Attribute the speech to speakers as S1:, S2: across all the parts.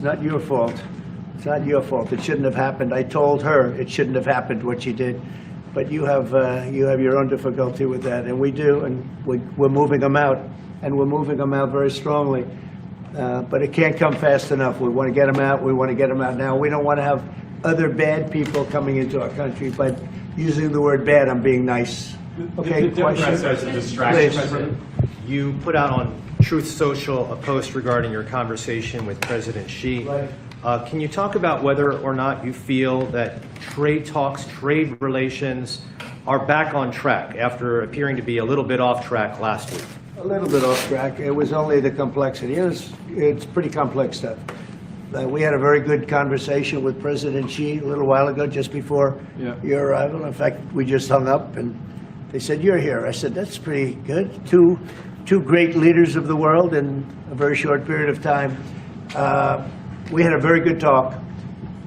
S1: Not your fault. It's not your fault. It shouldn't have happened. I told her it shouldn't have happened what she did. But you have your own difficulty with that, and we do, and we're moving them out, and we're moving them out very strongly. But it can't come fast enough. We want to get them out. We want to get them out now. We don't want to have other bad people coming into our country. But using the word bad, I'm being nice. Okay,
S2: the Democrats as a distraction, President.
S3: You put out on Truth Social a post regarding your conversation with President Xi.
S1: Right.
S3: Can you talk about whether or not you feel that trade talks, trade relations are back on track after appearing to be a little bit off track last week?
S1: A little bit off track. It was only the complexity. It's pretty complex stuff. We had a very good conversation with President Xi a little while ago, just before your arrival. In fact, we just hung up, and they said, "You're here." I said, "That's pretty good." Two great leaders of the world in a very short period of time. We had a very good talk,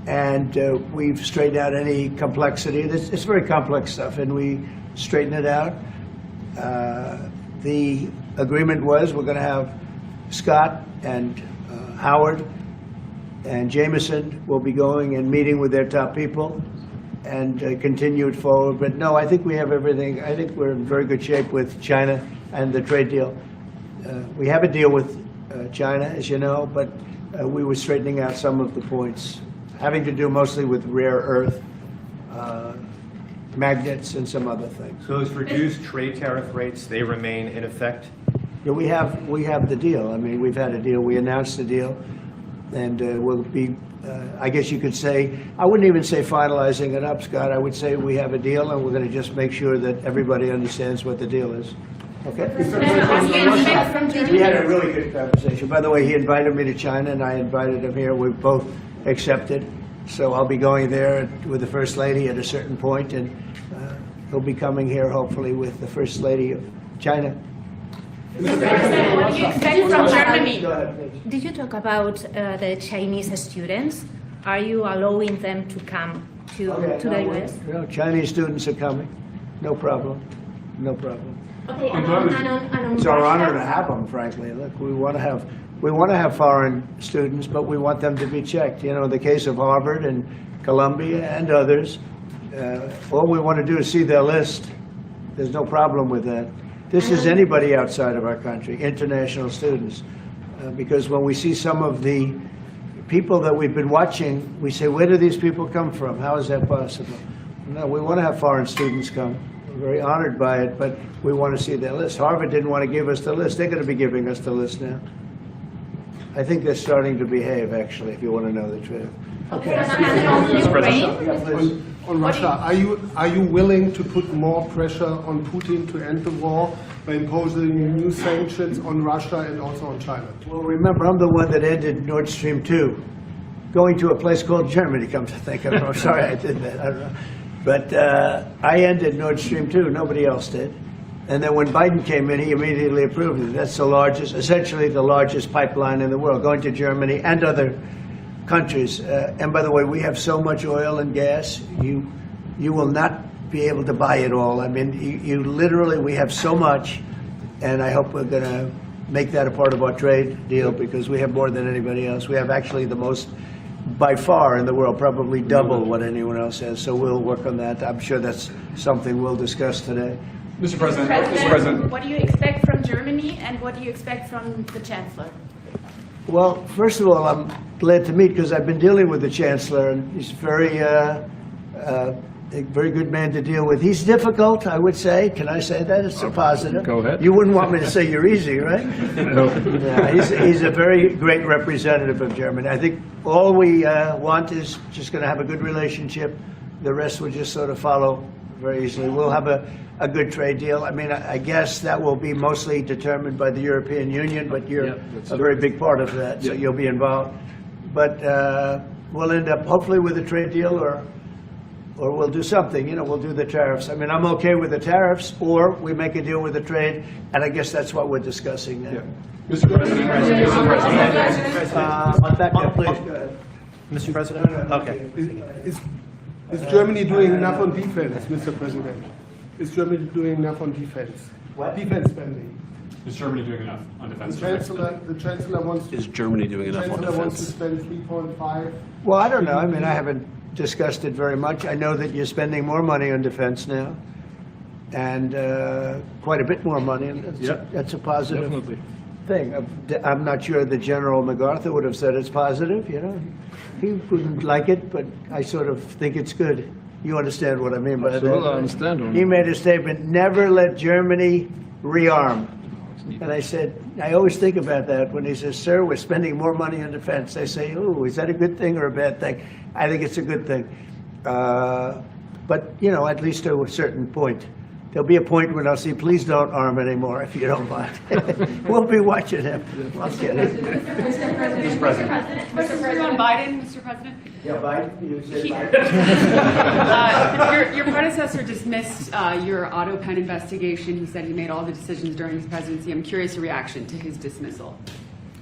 S1: and we've straightened out any complexity. It's very complex stuff, and we straightened it out. The agreement was we're going to have Scott and Howard and Jameson will be going and meeting with their top people and continue it forward. But no, I think we have everything. I think we're in very good shape with China and the trade deal. We have a deal with China, as you know, but we were straightening out some of the points, having to do mostly with rare earth, magnets, and some other things.
S3: Those reduced trade tariff rates, they remain in effect?
S1: Yeah, we have the deal. I mean, we've had a deal. We announced the deal, and we'll be, I guess you could say, I wouldn't even say finalizing it up, Scott. I would say we have a deal, and we're going to just make sure that everybody understands what the deal is. Okay? We had a really good conversation. By the way, he invited me to China, and I invited him here. We've both accepted. So I'll be going there with the First Lady at a certain point, and he'll be coming here, hopefully, with the First Lady of China.
S4: Mr. President, what do you expect from Germany?
S1: Go ahead, please.
S5: Did you talk about the Chinese students? Are you allowing them to come to the U.S.?
S1: No, Chinese students are coming. No problem. No problem.
S5: Okay, and on
S1: It's our
S5: Russia?
S1: honor to have them, frankly. Look, we want to have foreign students, but we want them to be checked. You know, in the case of Harvard and Columbia and others, all we want to do is see their list. There's no problem with that. This is anybody outside of our country, international students, because when we see some of the people that we've been watching, we say, where do these people come from? How is that possible? No, we want to have foreign students come. We're very honored by it, but we want to see their list. Harvard didn't want to give us the list. They're going to be giving us the list now. I think they're starting to behave, actually, if you want to know the truth.
S4: Okay. And on Ukraine?
S6: On Russia, are you willing to put more pressure on Putin to end the war by imposing new sanctions on Russia and also on China?
S1: Well, remember, I'm the one that ended Nord Stream 2, going to a place called Germany, come to think of it. I'm sorry I did that. I don't know. But I ended Nord Stream 2. Nobody else did. And then when Biden came in, he immediately approved it. That's the largest, essentially the largest pipeline in the world, going to Germany and other countries. And by the way, we have so much oil and gas, you will not be able to buy it all. I mean, you literally, we have so much, and I hope we're going to make that a part of our trade deal because we have more than anybody else. We have actually the most, by far in the world, probably double what anyone else has. So we'll work on that. I'm sure that's something we'll discuss today.
S2: Mr. President,
S4: What do you expect from Germany, and what do you expect from the Chancellor?
S1: Well, first of all, I'm glad to meet because I've been dealing with the Chancellor, and he's a very good man to deal with. He's difficult, I would say. Can I say that? It's a positive.
S2: Go ahead.
S1: You wouldn't want me to say you're easy, right?
S2: No.
S1: Yeah, he's a very great representative of Germany. I think all we want is just going to have a good relationship. The rest will just sort of follow very easily. We'll have a good trade deal. I mean, I guess that will be mostly determined by the European Union, but you're a very big part of that, so you'll be involved. But we'll end up hopefully with a trade deal, or we'll do something. You know, we'll do the tariffs. I mean, I'm okay with the tariffs, or we make a deal with the trade, and I guess that's what we're discussing now.
S2: Mr. President,
S1: Back up, please. Go ahead.
S3: Mr. President? Okay.
S6: Is Germany doing enough on defense, Mr. President? Is Germany doing enough on defense?
S1: What?
S6: Defense spending.
S2: Is Germany doing enough on defense?
S6: The Chancellor wants to.
S7: Is Germany doing enough on
S6: Chancellor wants to
S7: defense?
S6: spend 3.5.
S1: Well, I don't know. I mean, I haven't discussed it very much. I know that you're spending more money on defense now, and quite a bit more money, and that's a positive thing. I'm not sure that General MacArthur would have said it's positive, you know. He wouldn't like it, but I sort of think it's good. You understand what I mean by that?
S8: Absolutely, I understand.
S1: He made a statement, never let Germany rearm. And I said, I always think about that when he says, sir, we're spending more money on defense. I say, oh, is that a good thing or a bad thing? I think it's a good thing. But, you know, at least to a certain point. There'll be a point when I'll say, please don't arm anymore, if you don't mind. We'll be watching him. I'll get it.
S4: Mr. President. On Biden, Mr. President.
S1: Yeah, Biden, you said
S4: He-
S1: Biden.
S9: Your predecessor dismissed your auto pen investigation. He said he made all the decisions during his presidency. I'm curious your reaction to his dismissal.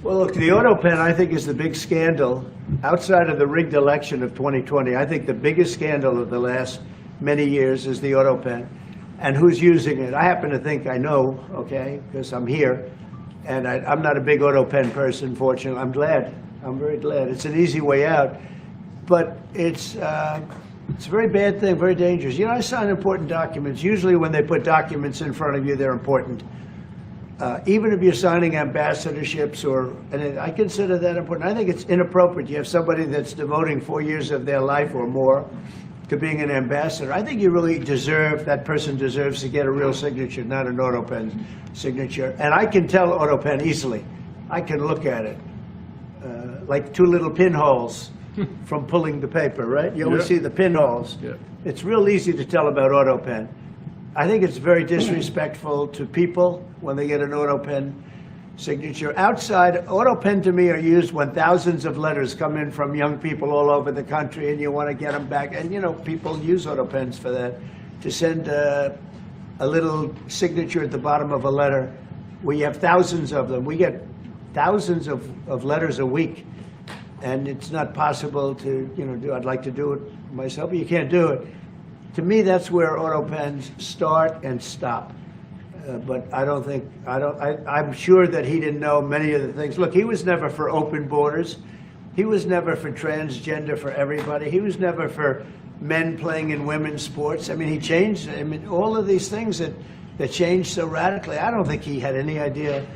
S1: Well, look, the auto pen, I think, is the big scandal outside of the rigged election of 2020. I think the biggest scandal of the last many years is the auto pen. And who's using it? I happen to think I know, okay, because I'm here. And I'm not a big auto pen person, fortunately. I'm glad. I'm very glad. It's an easy way out. But it's a very bad thing, very dangerous. You know, I sign important documents. Usually when they put documents in front of you, they're important. Even if you're signing ambassadorships, and I consider that important. I think it's inappropriate. You have somebody that's devoting 4 years of their life or more to being an ambassador. I think you really deserve, that person deserves to get a real signature, not an auto pen signature. And I can tell auto pen easily. I can look at it. Like two little pinholes from pulling the paper, right? You always see the pinholes.
S8: Yeah.
S1: It's real easy to tell about auto pen. I think it's very disrespectful to people when they get an auto pen signature. Outside, auto pen to me are used when thousands of letters come in from young people all over the country and you want to get them back. And, you know, people use auto pens for that, to send a little signature at the bottom of a letter. We have thousands of them. We get thousands of letters a week. And it's not possible to, you know, do. I'd like to do it myself, but you can't do it. To me, that's where auto pens start and stop. But I don't think, I'm sure that he didn't know many of the things. Look, he was never for open borders. He was never for transgender for everybody. He was never for men playing in women's sports. I mean, he changed, I mean, all of these things that changed so radically. I don't think he had any idea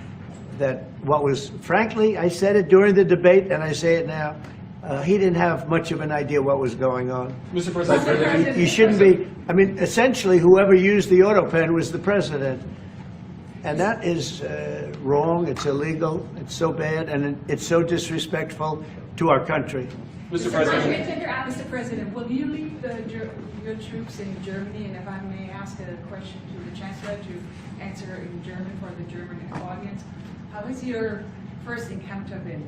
S1: that what was, frankly, I said it during the debate and I say it now, he didn't have much of an idea what was going on.
S2: Mr. President.
S1: You shouldn't be, I mean, essentially, whoever used the auto pen was the president. And that is wrong, it's illegal, it's so bad, and it's so disrespectful to our country.
S2: Mr. President.
S10: Mr. President, will you leave your troops in Germany? And if I may ask a question to the Chancellor to answer in German for the German audience, how has your first encounter been?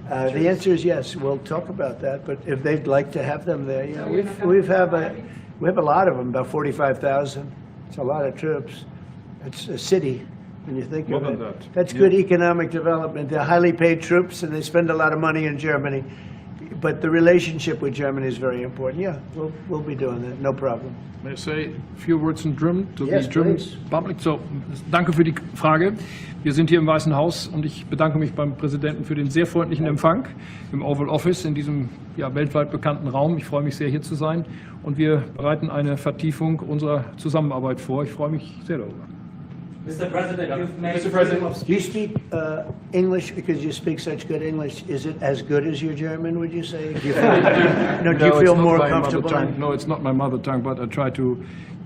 S1: The answer is yes. We'll talk about that. But if they'd like to have them there, you know, we have a lot of them, about 45,000. It's a lot of troops. It's a city when you think of it. That's good economic development. They're highly paid troops, and they spend a lot of money in Germany. But the relationship with Germany is very important. Yeah, we'll be doing that. No problem.
S8: May I say a few words in German to
S1: Yes,
S8: the German
S1: please.
S8: public? So, danke für die Frage. Wir sind hier im Weißen Haus und ich bedanke mich beim Präsidenten für den sehr freundlichen Empfang im Oval Office in diesem weltweit bekannten Raum. Ich freue mich sehr, hier zu sein und wir bereiten eine Vertiefung unserer Zusammenarbeit vor. Ich freue mich sehr darüber.
S11: Mr. President, you've made
S2: Mr. President.
S1: Do you speak English because you speak such good English? Is it as good as your German, would you say? Do you feel more comfortable?
S8: No, it's not my mother tongue, but I try to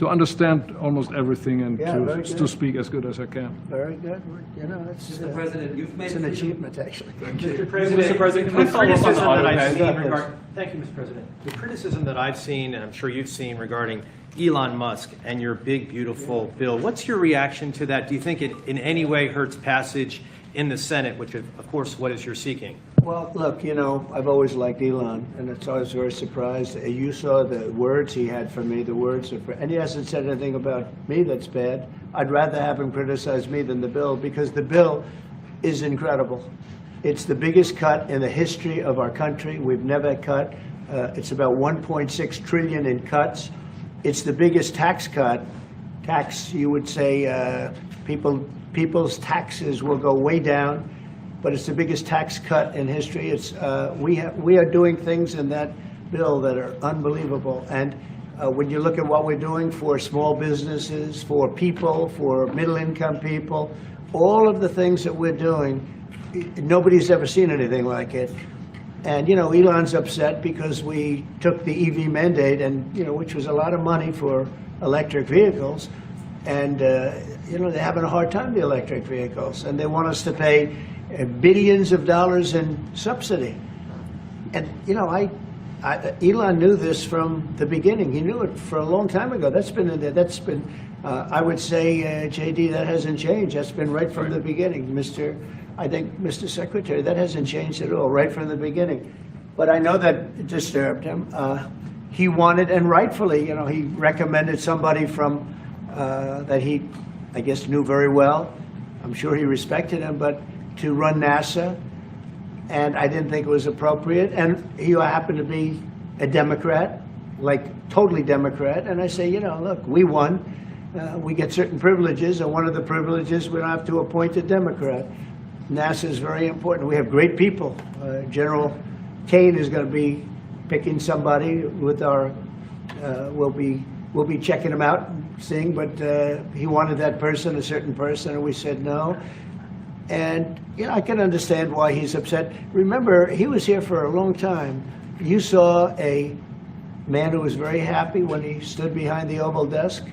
S8: understand almost everything and
S1: Yeah, very good.
S8: to speak as good as I can.
S1: Very good. You know, that's
S11: Mr. President, you've made
S1: it's an achievement, actually.
S3: Mr.
S2: Mr. President, can we
S3: the
S2: follow up on the
S3: criticism
S2: auto
S3: that I've
S2: pen?
S3: seen regarding, thank you, Mr. President. The criticism that I've seen, and I'm sure you've seen, regarding Elon Musk and your big, beautiful bill, what's your reaction to that? Do you think it in any way hurts passage in the Senate, which of course, what is you're seeking?
S1: Well, look, you know, I've always liked Elon, and it's always very surprised. You saw the words he had for me, the words of, and he hasn't said anything about me that's bad. I'd rather have him criticize me than the bill, because the bill is incredible. It's the biggest cut in the history of our country. We've never cut. It's about 1.6 trillion in cuts. It's the biggest tax tax, you would say people's taxes will go way down, but it's the biggest tax cut in history. It's we are doing things in that bill that are unbelievable. And when you look at what we're doing for small businesses, for people, for middle-income people, all of the things that we're doing, nobody's ever seen anything like it. And, you know, Elon's upset because we took the EV mandate and, you know, which was a lot of money for electric vehicles. And, you know, they're having a hard time, the electric vehicles. And they want us to pay billions of dollars in subsidy. And, you know, Elon knew this from the beginning. He knew it for a long time ago. That's been in there. That's been, I would say, JD, that hasn't changed. That's been right from the beginning. Mr. Secretary, that hasn't changed at all, right from the beginning. But I know that it disturbed him. He wanted, and rightfully, you know, he recommended somebody from, that he, I guess, knew very well. I'm sure he respected him, but to run NASA. And I didn't think it was appropriate. And he happened to be a Democrat, like totally Democrat. And I say, you know, look, we won. We get certain privileges, and one of the privileges, we don't have to appoint a Democrat. NASA is very important. We have great people. General Kane is going to be picking somebody with our, we'll be checking him out and seeing, but he wanted that person, a certain person, and we said no. And, you know, I can understand why he's upset. Remember, he was here for a long time. You saw a man who was very happy when he stood behind the Oval desk.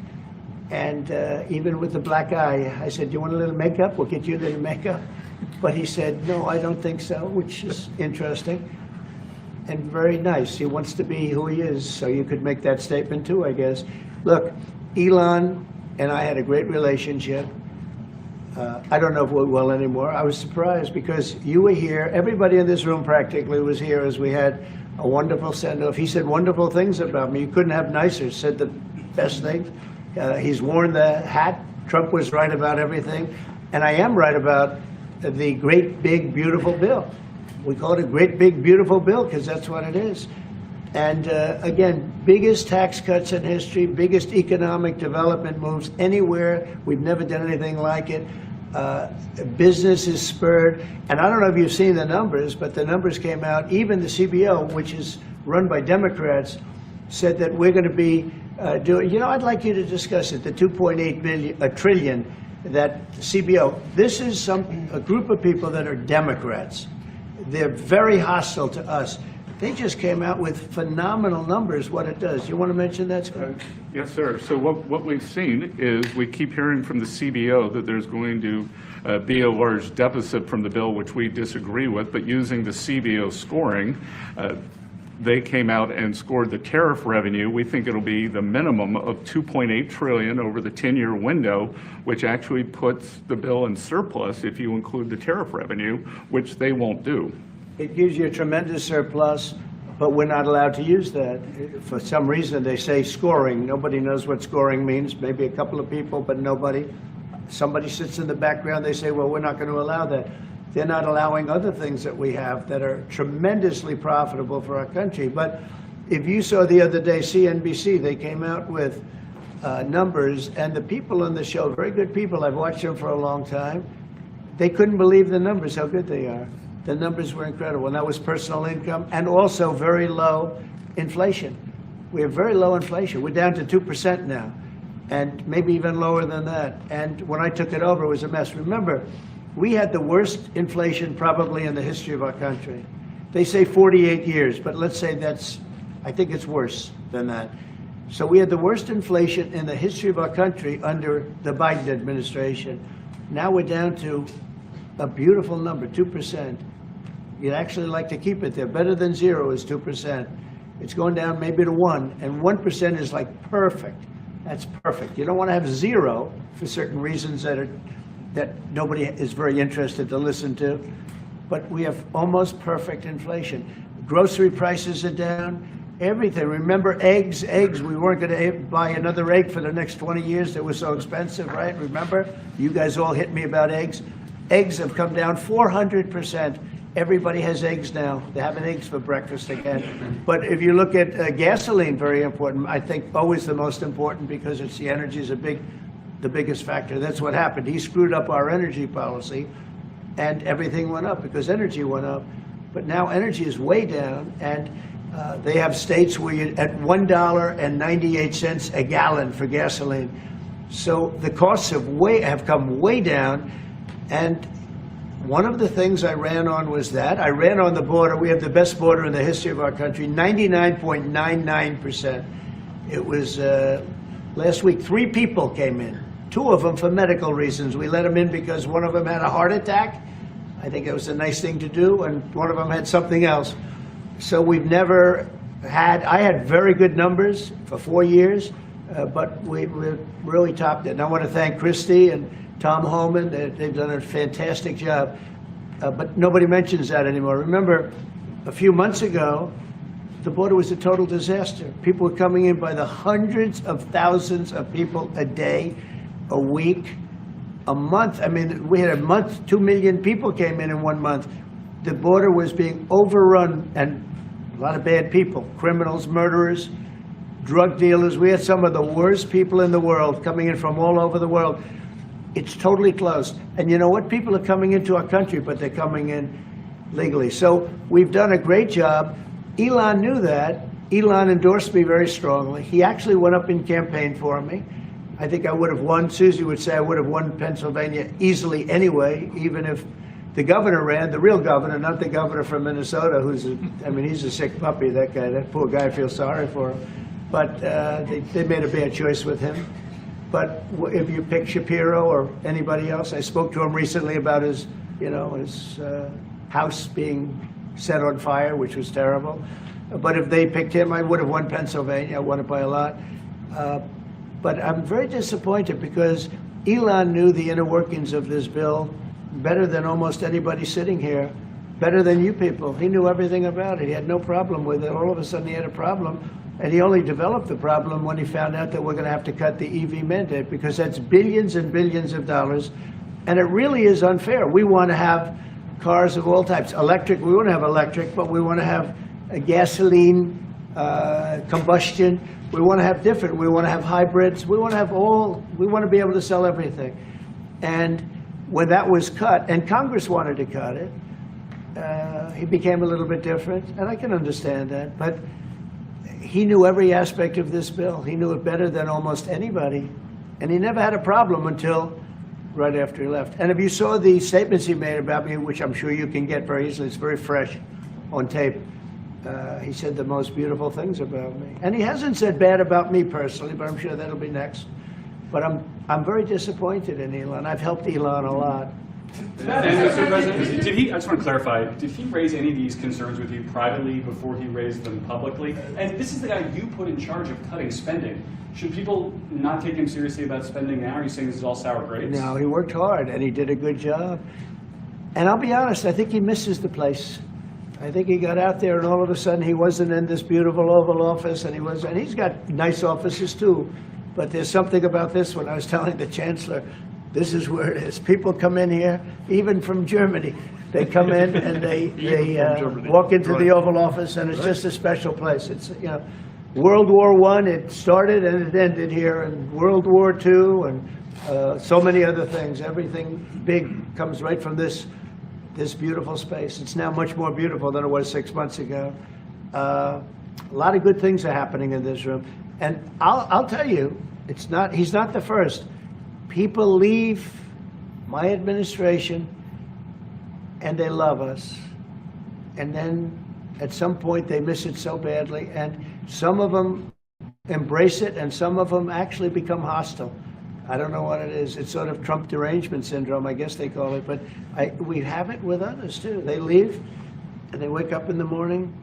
S1: And even with the black eye, I said, do you want a little makeup? We'll get you a little makeup. But he said, no, I don't think so, which is interesting and very nice. He wants to be who he is, so you could make that statement too, I guess. Look, Elon and I had a great relationship. I don't know if we will anymore. I was surprised because you were here. Everybody in this room practically was here as we had a wonderful send-off. He said wonderful things about me. You couldn't have nicer. Said the best things. He's worn the hat. Trump was right about everything. And I am right about the great, big, beautiful bill. We call it a great, big, beautiful bill because that's what it is. And again, biggest tax cuts in history, biggest economic development moves anywhere. We've never done anything like it. Business is spurred. And I don't know if you've seen the numbers, but the numbers came out. Even the CBO, which is run by Democrats, said that we're going to be doing, you know, I'd like you to discuss it, the 2.8 trillion, that CBO. This is a group of people that are Democrats. They're very hostile to us. They just came out with phenomenal numbers, what it does. You want to mention that, Scott?
S7: Yes, sir. So what we've seen is we keep hearing from the CBO that there's going to be a large deficit from the bill, which we disagree with, but using the CBO scoring, they came out and scored the tariff revenue. We think it'll be the minimum of $2.8 trillion over the 10-year window, which actually puts the bill in surplus if you include the tariff revenue, which they won't do.
S1: It gives you a tremendous surplus, but we're not allowed to use that. For some reason, they say scoring. Nobody knows what scoring means. Maybe a couple of people, but nobody. Somebody sits in the background, they say, well, we're not going to allow that. They're not allowing other things that we have that are tremendously profitable for our country. But if you saw the other day, CNBC, they came out with numbers, and the people on the show, very good people, I've watched them for a long time, they couldn't believe the numbers, how good they are. The numbers were incredible, and that was personal income and also very low inflation. We have very low inflation. We're down to 2% now, and maybe even lower than that. And when I took it over, it was a mess. Remember, we had the worst inflation probably in the history of our country. They say 48 years, but let's say I think it's worse than that. So we had the worst inflation in the history of our country under the Biden administration. Now we're down to a beautiful number, 2%. You'd actually like to keep it there. Better than zero is 2%. It's going down maybe to 1, and 1% is like perfect. That's perfect. You don't want to have zero for certain reasons that nobody is very interested to listen to. But we have almost perfect inflation. Grocery prices are down. Everything. Remember eggs? Eggs, we weren't going to buy another egg for the next 20 years. They were so expensive, right? Remember? You guys all hit me about eggs. Eggs have come down 400%. Everybody has eggs now. They're having eggs for breakfast again. But if you look at gasoline, very important. I think always the most important because it's the energy is a big the biggest factor. That's what happened. He screwed up our energy policy, and everything went up because energy went up. But now energy is way down, and they have states where you're at $1.98 a gallon for gasoline. So the costs have come way down, and one of the things I ran on was that. I ran on the border. We have the best border in the history of our country, 99.99%. It was last week, 3 people came in, 2 of them for medical reasons. We let them in because one of them had a heart attack. I think it was a nice thing to do, and one of them had something else. So we've never had, I had very good numbers for 4 years, but we really topped it. And I want to thank Christie and Tom Homan. They've done a fantastic job. But nobody mentions that anymore. Remember, a few months ago, the border was a total disaster. People were coming in by the hundreds of thousands of people a day, a week, a month. I mean, we had a month, 2 million people came in 1 month. The border was being overrun, and a lot of bad people, criminals, murderers, drug dealers. We had some of the worst people in the world coming in from all over the world. It's totally closed. And you know what? People are coming into our country, but they're coming in legally. So we've done a great job. Elon knew that. Elon endorsed me very strongly. He actually went up in campaign for me. I think I would have won. Susie would say I would have won Pennsylvania easily anyway, even if the governor ran, the real governor, not the governor from Minnesota, he's a sick puppy, that guy. That poor guy, I feel sorry for him. But they made a bad choice with him. But if you pick Shapiro or anybody else, I spoke to him recently about his house being set on fire, which was terrible. But if they picked him, I would have won Pennsylvania. I won it by a lot. But I'm very disappointed because Elon knew the inner workings of this bill better than almost anybody sitting here, better than you people. He knew everything about it. He had no problem with it. All of a sudden he had a problem, and he only developed the problem when he found out that we're going to have to cut the EV mandate, because that's billions and billions of dollars, and it really is unfair. We want to have cars of all types. Electric, we want to have electric, but we want to have a gasoline, combustion. We want to have different. We want to have hybrids. We want to have we want to be able to sell everything. And when that was cut, and Congress wanted to cut it, he became a little bit different, and I can understand that. But he knew every aspect of this bill. He knew it better than almost anybody, and he never had a problem until right after he left. And if you saw the statements he made about me, which I'm sure you can get very easily, it's very fresh on tape. He said the most beautiful things about me. And he hasn't said bad about me personally, but I'm sure that'll be next. But I'm very disappointed in Elon. I've helped Elon a lot.
S2: And Mr. President, I just want to clarify, did he raise any of these concerns with you privately before he raised them publicly? And this is the guy you put in charge of cutting spending. Should people not take him seriously about spending now? Are you saying this is all sour grapes?
S1: No, he worked hard, and he did a good job. And I'll be honest, I think he misses the place. I think he got out there, and all of a sudden he wasn't in this beautiful Oval Office, and he's got nice offices too. But there's something about this one. I was telling the Chancellor, this is where it is. People come in here, even from Germany. They come in and they walk into the Oval Office, and it's just a special place. It's, World War I, it started and it ended here, and World War II, and so many other things. Everything big comes right from this beautiful space. It's now much more beautiful than it was 6 months ago. A lot of good things are happening in this room. And I'll tell you, he's not the first. People leave my administration and they love us. And then at some point they miss it so badly. And some of them embrace it and some of them actually become hostile. I don't know what it is. It's sort of Trump derangement syndrome, I guess they call it. But we have it with others too. They leave and they wake up in the morning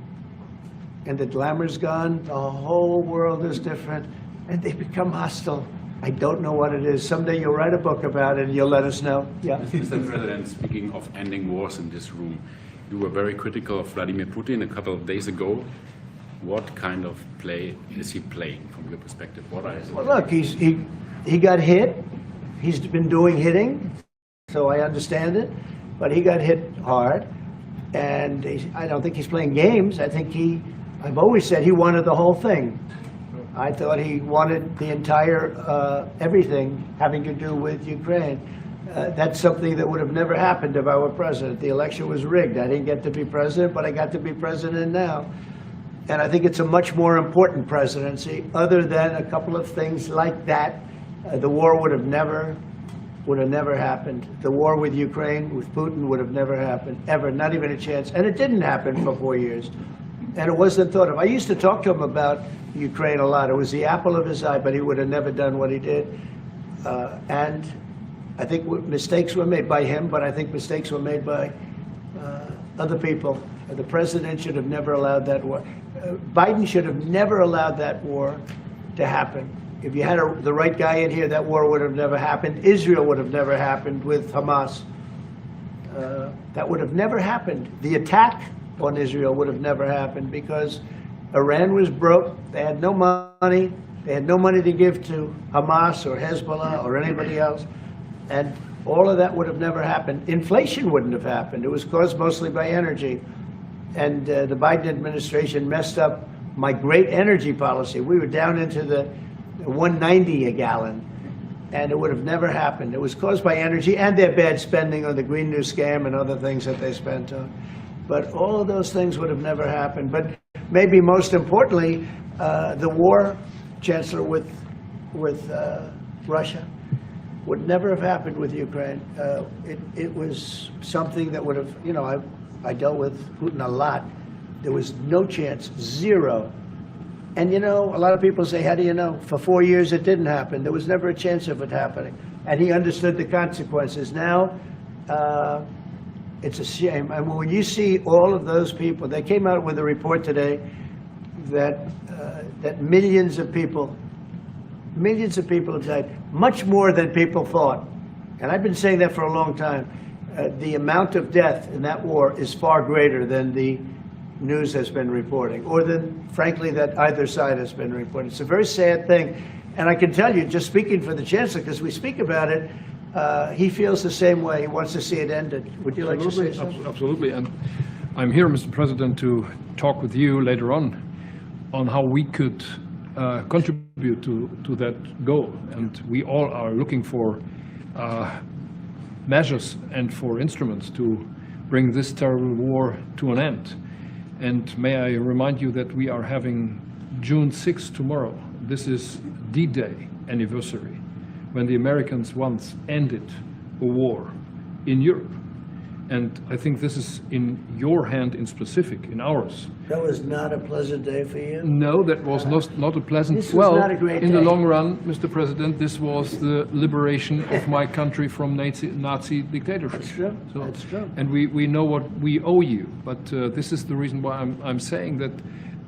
S1: and the glamour's gone. The whole world is different and they become hostile. I don't know what it is. Someday you'll write a book about it and you'll let us know. Yeah.
S12: Mr. President, speaking of ending wars in this room, you were very critical of Vladimir Putin a couple of days ago. What kind of play is he playing from your perspective? What are his...
S1: Well, look, he got hit. He's been doing hitting, so I understand it. But he got hit hard, and I don't think he's playing games. I think I've always said he wanted the whole thing. I thought he wanted the entire, everything having to do with Ukraine. That's something that would have never happened if I were president. The election was rigged. I didn't get to be president, but I got to be president now. And I think it's a much more important presidency. Other than a couple of things like that, the war would have never happened. The war with Ukraine, with Putin, would have never happened, ever, not even a chance. And it didn't happen for 4 years. And it wasn't thought of. I used to talk to him about Ukraine a lot. It was the apple of his eye, but he would have never done what he did. And I think mistakes were made by him, but I think mistakes were made by other people. The president should have never allowed that war. Biden should have never allowed that war to happen. If you had the right guy in here, that war would have never happened. Israel would have never happened with Hamas. That would have never happened. The attack on Israel would have never happened because Iran was broke. They had no money. They had no money to give to Hamas or Hezbollah or anybody else. And all of that would have never happened. Inflation wouldn't have happened. It was caused mostly by energy. And the Biden administration messed up my great energy policy. We were down into the 190 a gallon, and it would have never happened. It was caused by energy and their bad spending on the Green New Scam and other things that they spent on. But all of those things would have never happened. But maybe most importantly, the war, Chancellor, with Russia would never have happened with Ukraine. It was something that would have, you know, I dealt with Putin a lot. There was no chance, zero. And you know, a lot of people say, how do you know? For 4 years it didn't happen. There was never a chance of it happening. And he understood the consequences. Now, it's a shame. And when you see all of those people, they came out with a report today that millions of people have died, much more than people thought. And I've been saying that for a long time. The amount of death in that war is far greater than the news has been reporting, or than, frankly, that either side has been reporting. It's a very sad thing. And I can tell you, just speaking for the Chancellor, because we speak about it, he feels the same way. He wants to see it ended. Would you like to say something?
S8: Absolutely. And I'm here, Mr. President, to talk with you later on how we could contribute to that goal. And we all are looking for measures and for instruments to bring this terrible war to an end. And may I remind you that we are having June 6th tomorrow. This is D-Day anniversary, when the Americans once ended a war in Europe. And I think this is in your hand in specific, in ours.
S1: That was not a pleasant day for you?
S8: No, that was not a pleasant.
S1: This was not a great
S8: in the
S1: day.
S8: long run, Mr. President, this was the liberation of my country from Nazi dictatorship.
S1: That's true. That's true.
S8: And we know what we owe you. But this is the reason why I'm saying that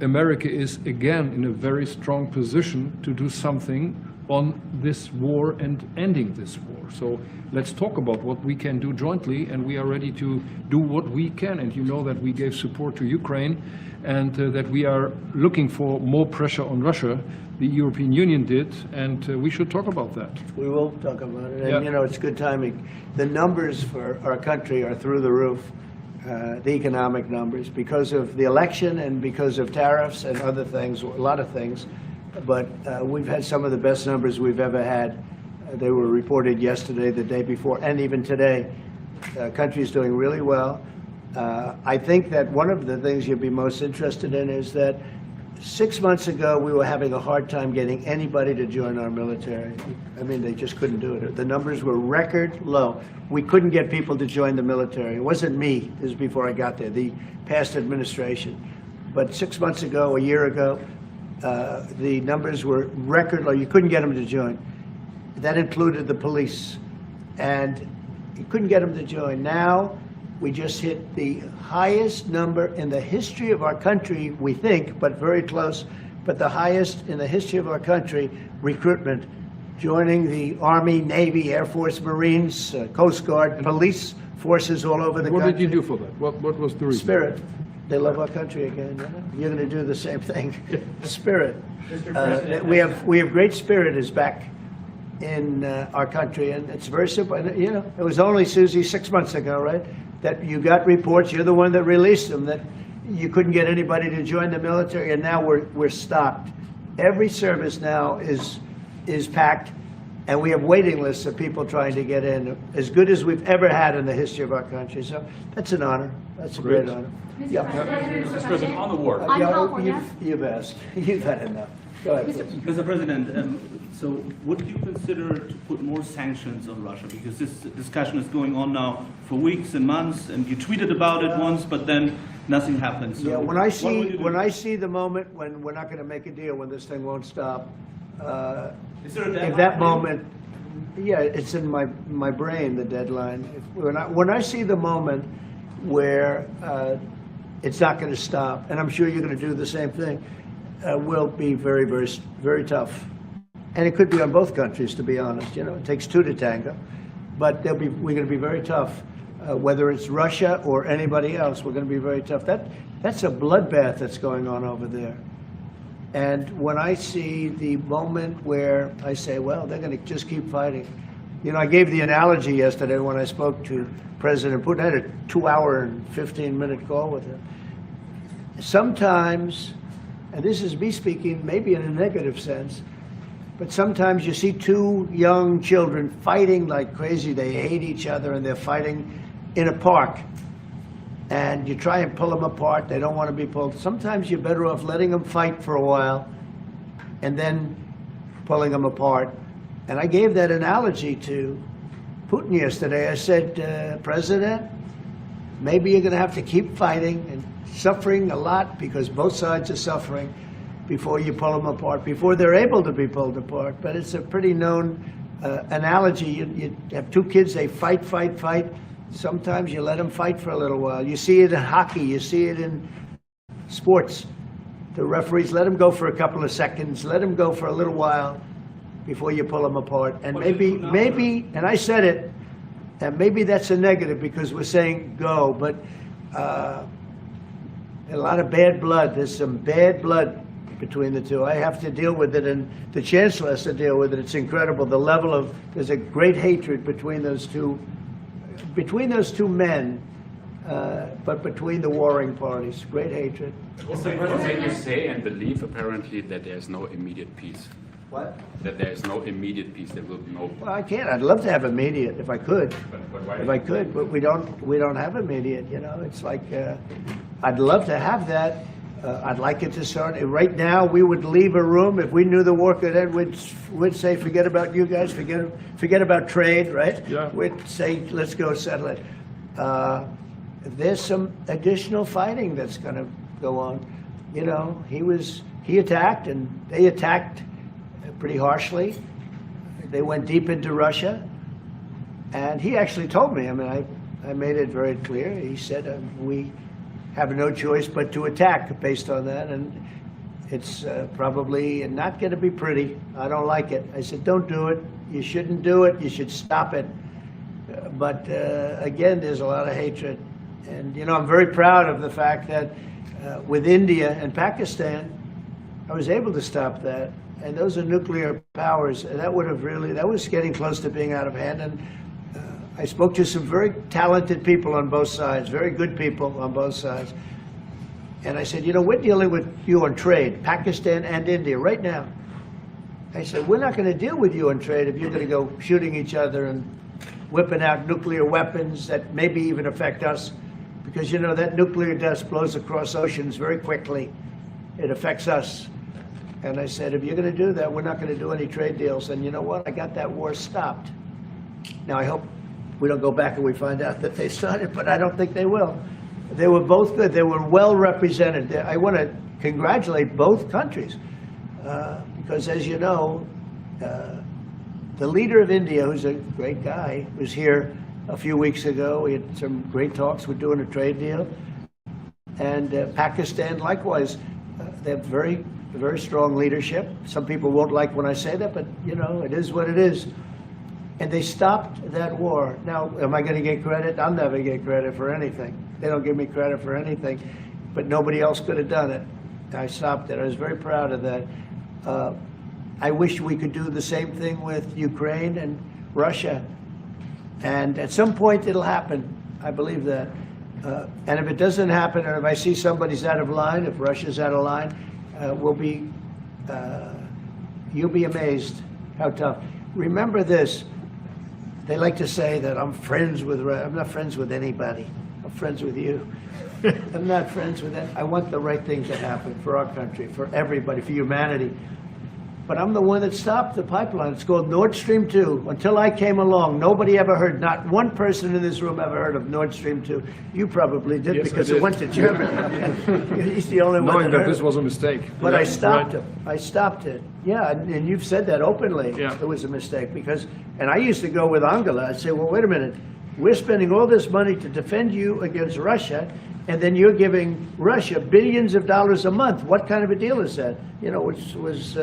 S8: America is again in a very strong position to do something on this war and ending this war. So let's talk about what we can do jointly, and we are ready to do what we can. And you know that we gave support to Ukraine, and that we are looking for more pressure on Russia. The European Union did, and we should talk about that.
S1: We will talk about it. And,
S8: Yeah.
S1: you know, it's good timing. The numbers for our country are through the roof, the economic numbers, because of the election and because of tariffs and other things, a lot of things. But we've had some of the best numbers we've ever had. They were reported yesterday, the day before, and even today. Country's doing really well. I think that one of the things you'd be most interested in is that 6 months ago, we were having a hard time getting anybody to join our military. I mean, they just couldn't do it. The numbers were record low. We couldn't get people to join the military. It wasn't me. This is before I got there, the past administration. But 6 months ago, a year ago, the numbers were record low. You couldn't get them to join. That included the police. And you couldn't get them to join. Now, we just hit the highest number in the history of our country, we think, but very close, but the highest in the history of our country, recruitment, joining the Army, Navy, Air Force, Marines, Coast Guard, police forces all over the country.
S8: What did you do for that? What was the reason?
S1: Spirit. They love our country again. You're going to do the same thing. Spirit. We have great spirit is back in our country, and it's very simple. And, you know, it was only, Susie, 6 months ago, right, that you got reports, you're the one that released them, that you couldn't get anybody to join the military, and now we're stopped. Every service now is packed, and we have waiting lists of people trying to get in, as good as we've ever had in the history of our country. So that's an honor. That's a great honor. Yeah.
S2: Mr. President, on the war.
S4: On California.
S1: You've asked. You've had enough. Go ahead.
S13: Mr. President, so would you consider to put more sanctions on Russia? Because this discussion is going on now for weeks and months, and you tweeted about it once, but then nothing happens. So
S1: Yeah, when I see the moment when we're not going to make a deal, when this thing won't stop,
S13: Is there a deadline?
S1: if that moment, yeah, it's in my brain, the deadline. When I see the moment where it's not going to stop, and I'm sure you're going to do the same thing, will be very, very, very tough. And it could be on both countries, to be honest. You know, it takes two to tango. But we're going to be very tough. Whether it's Russia or anybody else, we're going to be very tough. That's a bloodbath that's going on over there. And when I see the moment where I say, well, they're going to just keep fighting. You know, I gave the analogy yesterday when I spoke to President Putin. I had a 2-hour and 15-minute call with him. Sometimes, and this is me speaking maybe in a negative sense, but sometimes you see two young children fighting like crazy. They hate each other and they're fighting in a park. And you try and pull them apart. They don't want to be pulled. Sometimes you're better off letting them fight for a while and then pulling them apart. And I gave that analogy to Putin yesterday. I said, President, maybe you're going to have to keep fighting and suffering a lot because both sides are suffering before you pull them apart, before they're able to be pulled apart. But it's a pretty known analogy. You have two kids, they fight. Sometimes you let them fight for a little while. You see it in hockey, you see it in sports. The referees let them go for a couple of seconds, let them go for a little while before you pull them apart. And maybe, and I said it, and maybe that's a negative because we're saying go, but a lot of bad blood. There's some bad blood between the two. I have to deal with it, and the Chancellor has to deal with it. It's incredible. The level of, there's a great hatred between those two men, but between the warring parties. Great hatred.
S12: Mr. President, you say and believe apparently that there's no immediate peace.
S1: What?
S12: That there's no immediate peace. There will be no.
S1: Well, I can't. I'd love to have immediate if I could.
S12: But why?
S1: If I could, but we don't have immediate. You know, it's like I'd love to have that. I'd like it to start. Right now, we would leave a room if we knew the war could end. We'd say, forget about you guys. Forget about trade, right?
S8: Yeah.
S1: We'd say, let's go settle it. There's some additional fighting that's going to go on. You know, he attacked, and they attacked pretty harshly. They went deep into Russia, and he actually told me. I mean, I made it very clear. He said we have no choice but to attack based on that, and it's probably not going to be pretty. I don't like it. I said, don't do it. You shouldn't do it. You should stop it. But again, there's a lot of hatred. And, you know, I'm very proud of the fact that with India and Pakistan, I was able to stop that. And those are nuclear powers. And that was getting close to being out of hand. And I spoke to some very talented people on both sides, very good people on both sides. And I said, you know, we're dealing with you on trade, Pakistan and India, right now. I said, we're not going to deal with you on trade if you're going to go shooting each other and whipping out nuclear weapons that maybe even affect us. Because, you know, that nuclear dust blows across oceans very quickly. It affects us. And I said, if you're going to do that, we're not going to do any trade deals. And you know what? I got that war stopped. Now, I hope we don't go back and we find out that they started, but I don't think they will. They were both good. They were well represented. I want to congratulate both countries because, as you know, the leader of India, who's a great guy, was here a few weeks ago. We had some great talks. We're doing a trade deal. And Pakistan, likewise, they have very strong leadership. Some people won't like when I say that, but, you know, it is what it is. And they stopped that war. Now, am I going to get credit? I'll never get credit for anything. They don't give me credit for anything, but nobody else could have done it. I stopped it. I was very proud of that. I wish we could do the same thing with Ukraine and Russia. And at some point it'll happen. I believe that. And if it doesn't happen, or if I see somebody's out of line, if Russia's out of line, we'll be You'll be amazed how tough. Remember this, they like to say that I'm friends with, I'm not friends with anybody. I'm friends with you. I'm not friends with that. I want the right thing to happen for our country, for everybody, for humanity. But I'm the one that stopped the pipeline. It's called Nord Stream 2. Until I came along, nobody ever heard, not one person in this room ever heard of Nord Stream 2. You probably did,
S8: Yes, I
S1: because
S8: did.
S1: it went to Germany. He's the only one
S8: Knowing
S1: that
S8: that
S1: heard
S8: this
S1: it.
S8: was a mistake.
S1: But I stopped
S8: Right.
S1: him. I stopped it. Yeah, and you've said that openly.
S8: Yeah.
S1: It was a mistake because, and I used to go with Angela. I'd say, well, wait a minute. We're spending all this money to defend you against Russia, and then you're giving Russia billions of dollars a month. What kind of a deal is that? You know, which was,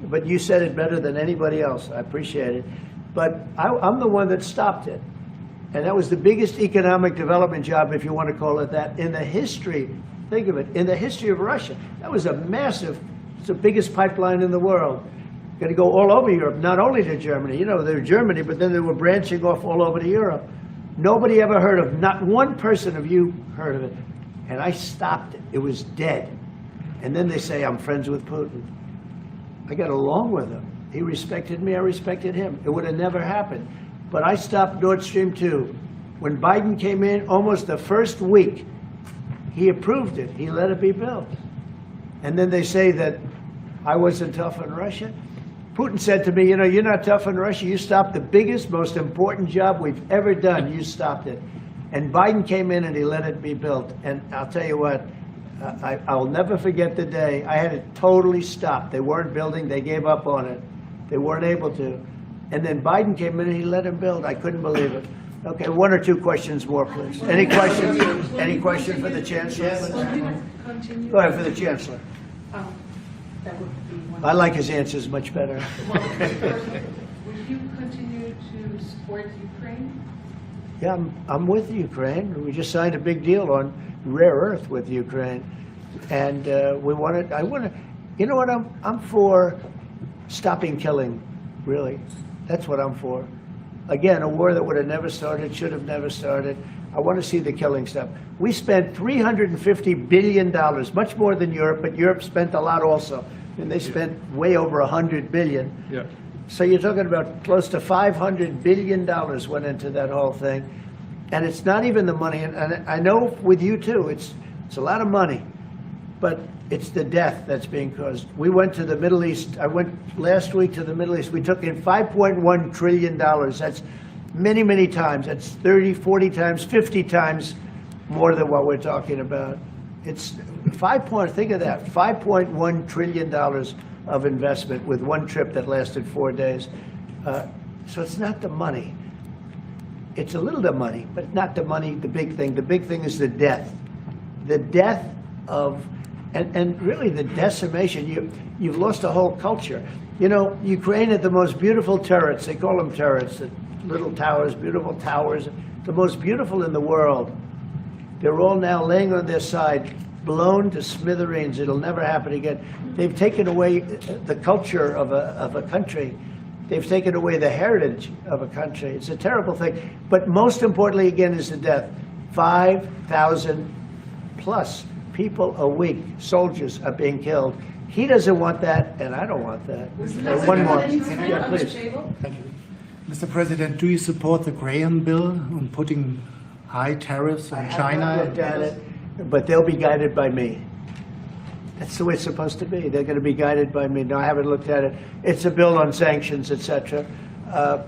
S1: but you said it better than anybody else. I appreciate it. But I'm the one that stopped it. And that was the biggest economic development job, if you want to call it that, in the history, think of it, in the history of Russia. That was a massive, it's the biggest pipeline in the world. Going to go all over Europe, not only to Germany. You know, they were Germany, but then they were branching off all over to Europe. Nobody ever heard of, not one person of you heard of it. And I stopped it. It was dead. And then they say, I'm friends with Putin. I got along with him. He respected me, I respected him. It would have never happened. But I stopped Nord Stream 2. When Biden came in, almost the first week, he approved it. He let it be built. And then they say that I wasn't tough on Russia. Putin said to me, you know, you're not tough on Russia. You stopped the biggest, most important job we've ever done. You stopped it. And Biden came in and he let it be built. And I'll tell you what, I'll never forget the day I had it totally stopped. They weren't building, they gave up on it. They weren't able to. And then Biden came in and he let him build. I couldn't believe it. Okay, one or two questions more, please. Any questions? Any question for the Chancellor?
S10: Continue.
S1: Go ahead, for the Chancellor.
S10: That would be one.
S1: I like his answers much better.
S10: Would you continue to support Ukraine?
S1: Yeah, I'm with Ukraine. We just signed a big deal on rare earth with Ukraine. And we want to, I want to, you know what, I'm for stopping killing, really. That's what I'm for. Again, a war that would have never started, should have never started. I want to see the killing stop. We spent $350 billion, much more than Europe, but Europe spent a lot also. And they spent way over $100 billion.
S8: Yeah.
S1: So you're talking about close to $500 billion went into that whole thing. And it's not even the money, and I know with you too, it's a lot of money, but it's the death that's being caused. We went to the Middle East, I went last week to the Middle East, we took in $5.1 trillion. That's many, many times. That's 30, 40 times, 50 times more than what we're talking about. It's think of that, $5.1 trillion of investment with one trip that lasted 4 days. So it's not the money. It's a little the money, but not the money, the big thing. The big thing is the death. The death of, and really the decimation. You've lost a whole culture. You know, Ukraine had the most beautiful turrets. They call them turrets, the little towers, beautiful towers, the most beautiful in the world. They're all now laying on their side, blown to smithereens. It'll never happen again. They've taken away the culture of a country. They've taken away the heritage of a country. It's a terrible thing. But most importantly, again, is the death. 5,000 plus people a week, soldiers, are being killed. He doesn't want that, and I don't want that. One more. Yeah, please.
S14: Thank you. Mr. President, do you support the Graham bill on putting high tariffs on China?
S1: I haven't looked at it, but they'll be guided by me. That's the way it's supposed to be. They're going to be guided by me. No, I haven't looked at it. It's a bill on sanctions, etc. I'm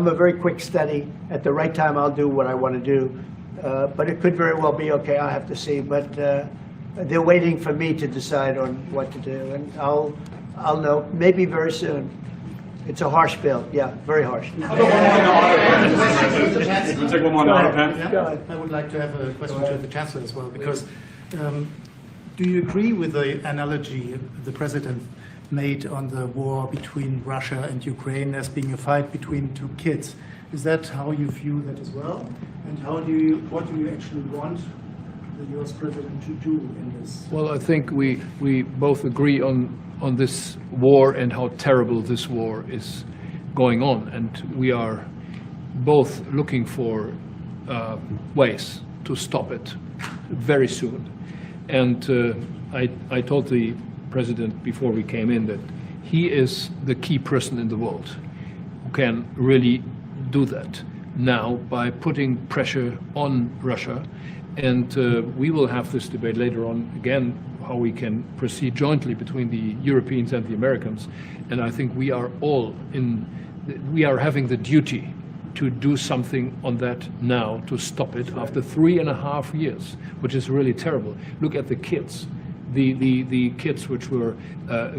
S1: a very quick study. At the right time, I'll do what I want to do. But it could very well be okay. I'll have to see. But they're waiting for me to decide on what to do, and I'll know maybe very soon. It's a harsh bill. Yeah, very harsh.
S2: Take one more auto pen.
S1: Go ahead.
S14: I would like to have a question to the Chancellor as well, because do you agree with the analogy the President made on the war between Russia and Ukraine as being a fight between two kids? Is that how you view that as well? And what do you actually want the US President to do in this?
S8: Well, I think we both agree on this war and how terrible this war is going on. And we are both looking for ways to stop it very soon. And I told the president before we came in that he is the key person in the world who can really do that now by putting pressure on Russia. And we will have this debate later on again, how we can proceed jointly between the Europeans and the Americans. And I think we are having the duty to do something on that now, to stop it after 3.5 years, which is really terrible. Look at the kids, the kids which were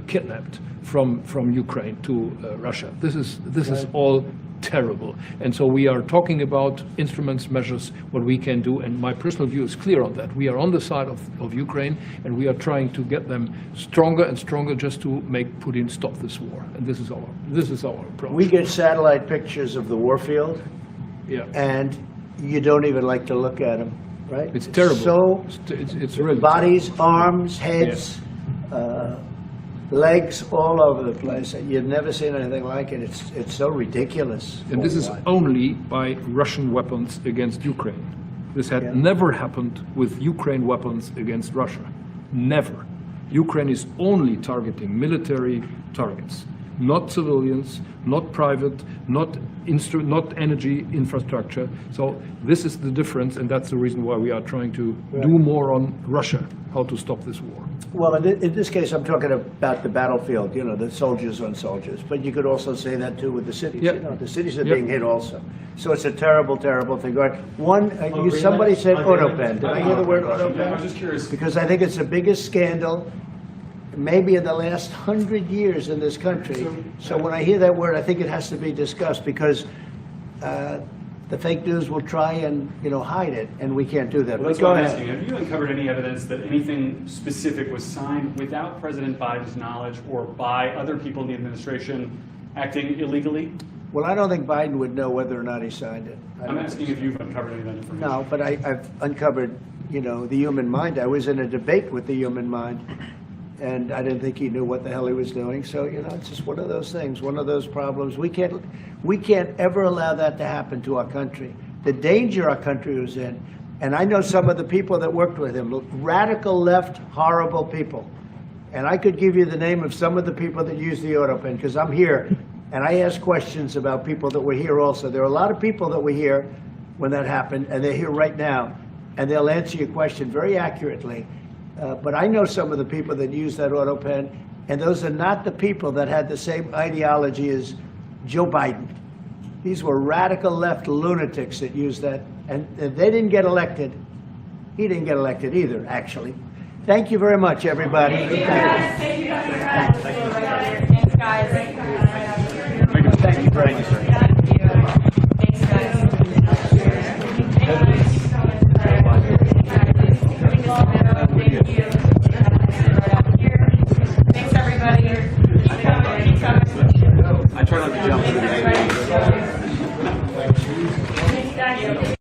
S8: kidnapped from Ukraine to Russia. This is all terrible. And so we are talking about instruments, measures, what we can do. And my personal view is clear on that. We are on the side of Ukraine, and we are trying to get them stronger and stronger just to make Putin stop this war. And this is our approach.
S1: We get satellite pictures of the war field,
S8: Yeah.
S1: and you don't even like to look at them, right?
S8: It's terrible.
S1: So
S8: It's really
S1: bodies, arms, heads, legs all over the place. You've never seen anything like it. It's so ridiculous.
S8: And this is only by Russian weapons against Ukraine. This had never happened with Ukraine weapons against Russia. Never. Ukraine is only targeting military targets, not civilians, not private, not energy infrastructure. So this is the difference, and that's the reason why we are trying to do more on Russia, how to stop this war.
S1: Well, in this case, I'm talking about the battlefield, the soldiers on soldiers. But you could also say that, too, with the cities.
S8: Yep.
S1: The cities are being hit also. So it's a terrible, terrible thing. Somebody said autopen. Did I hear the word autopen?
S2: I was just curious.
S1: Because I think it's the biggest scandal maybe in the last 100 years in this country. So when I hear that word, I think it has to be discussed, because the fake news will try and hide it, and we can't do that.
S2: Well, that's
S1: But go
S2: what I'm
S1: ahead.
S2: asking. Have you uncovered any evidence that anything specific was signed without President Biden's knowledge or by other people in the administration acting illegally?
S1: Well, I don't think Biden would know whether or not he signed it.
S2: I'm asking if you've uncovered any of that information.
S1: No, but I've uncovered, the human mind. I was in a debate with the human mind, and I didn't think he knew what the hell he was doing. So, it's just one of those things, one of those problems. We can't ever allow that to happen to our country. The danger our country was in, and I know some of the people that worked with him, radical left, horrible people. And I could give you the name of some of the people that use the autopen, because I'm here, and I ask questions about people that were here also. There are a lot of people that were here when that happened, and they're here right now, and they'll answer your question very accurately. But I know some of the people that use that autopen, and those are not the people that had the same ideology as Joe Biden. These were radical left lunatics that used that, and they didn't get elected. He didn't get elected either, actually. Thank you very much, everybody.
S4: Thank you, guys. Thank you, Dr. Merz. Thanks, guys. Thank you.
S1: Thank you very much.
S4: Thanks, guys. Thanks, everybody. Keep coming. Keep coming.
S2: I try not to jump to the
S4: Thanks, guys.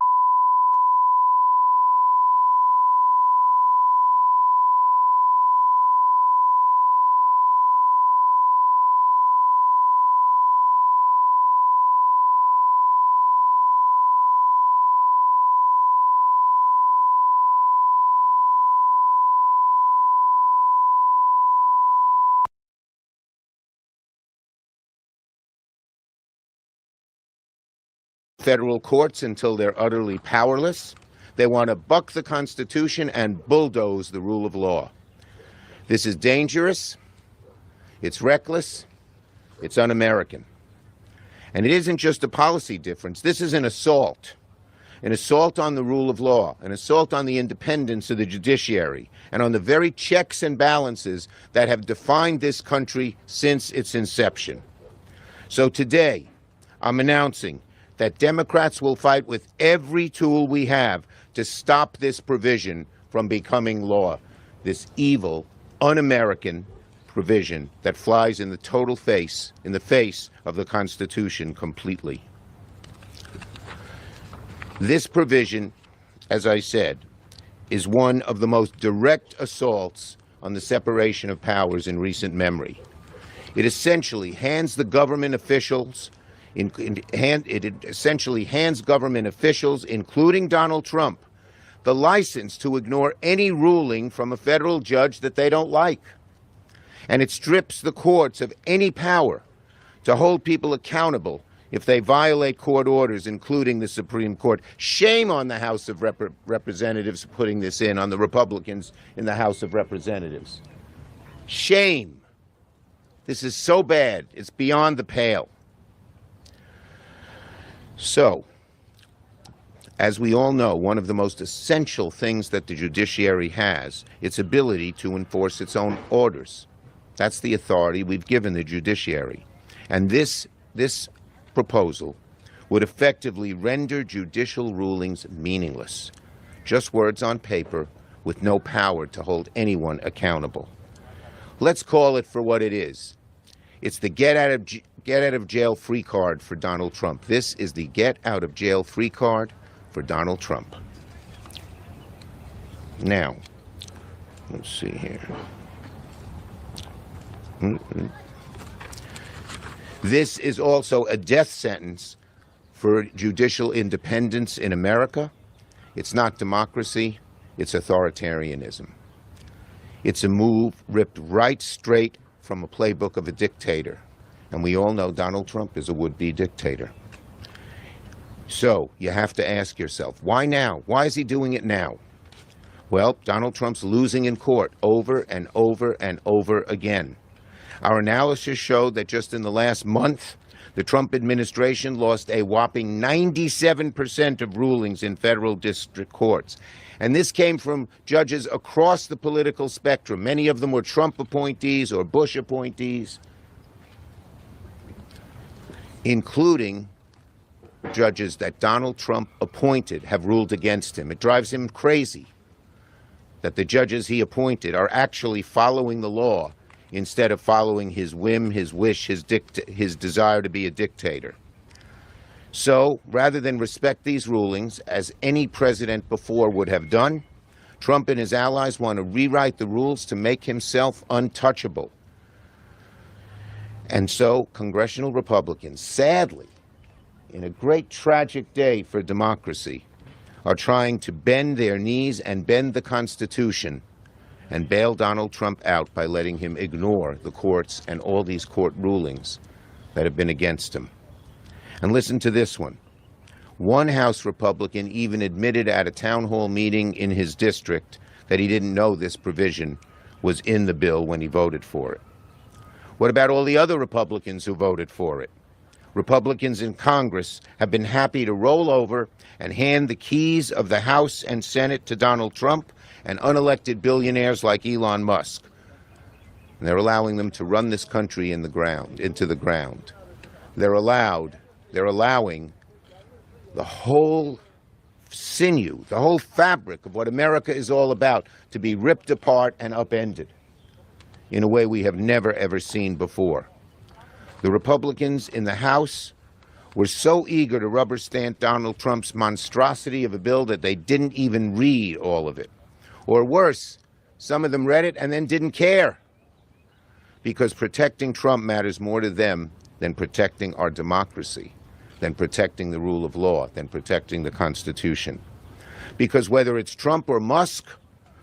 S15: federal courts until they're utterly powerless. They want to buck the Constitution and bulldoze the rule of law. This is dangerous, it's reckless, it's un-American. And it isn't just a policy difference. This is an assault on the rule of law, an assault on the independence of the judiciary, and on the very checks and balances that have defined this country since its inception. So today, I'm announcing that Democrats will fight with every tool we have to stop this provision from becoming law, this evil, un-American provision that flies in the face of the Constitution completely. This provision, as I said, is one of the most direct assaults on the separation of powers in recent memory. It essentially hands government officials, including Donald Trump, the license to ignore any ruling from a federal judge that they don't like. And it strips the courts of any power to hold people accountable if they violate court orders, including the Supreme Court. Shame on the House of Representatives putting this in, on the Republicans in the House of Representatives. Shame. This is so bad. It's beyond the pale. So, as we all know, one of the most essential things that the judiciary has, its ability to enforce its own orders. That's the authority we've given the judiciary. And this proposal would effectively render judicial rulings meaningless. Just words on paper with no power to hold anyone accountable. Let's call it for what it is. It's the get out of jail free card for Donald Trump. This is the get out of jail free card for Donald Trump. Now, let's see here. This is also a death sentence for judicial independence in America. It's not democracy, it's authoritarianism. It's a move ripped right straight from a playbook of a dictator. And we all know Donald Trump is a would-be dictator. So you have to ask yourself, why now? Why is he doing it now? Well, Donald Trump's losing in court over and over and over again. Our analysis showed that just in the last month, the Trump administration lost a whopping 97% of rulings in federal district courts. And this came from judges across the political spectrum. Many of them were Trump appointees or Bush appointees, including judges that Donald Trump appointed have ruled against him. It drives him crazy that the judges he appointed are actually following the law instead of following his whim, his wish, his desire to be a dictator. So, rather than respect these rulings, as any president before would have done, Trump and his allies want to rewrite the rules to make himself untouchable. And so, congressional Republicans, sadly, in a great tragic day for democracy, are trying to bend their knees and bend the Constitution and bail Donald Trump out by letting him ignore the courts and all these court rulings that have been against him. And listen to this one. One House Republican even admitted at a town hall meeting in his district that he didn't know this provision was in the bill when he voted for it. What about all the other Republicans who voted for it? Republicans in Congress have been happy to roll over and hand the keys of the House and Senate to Donald Trump and unelected billionaires like Elon Musk. And they're allowing them to run this country into the ground. They're allowing the whole sinew, the whole fabric of what America is all about to be ripped apart and upended in a way we have never, ever seen before. The Republicans in the House were so eager to rubber stamp Donald Trump's monstrosity of a bill that they didn't even read all of it. Or worse, some of them read it and then didn't care, because protecting Trump matters more to them than protecting our democracy, than protecting the rule of law, than protecting the Constitution. Because whether it's Trump or Musk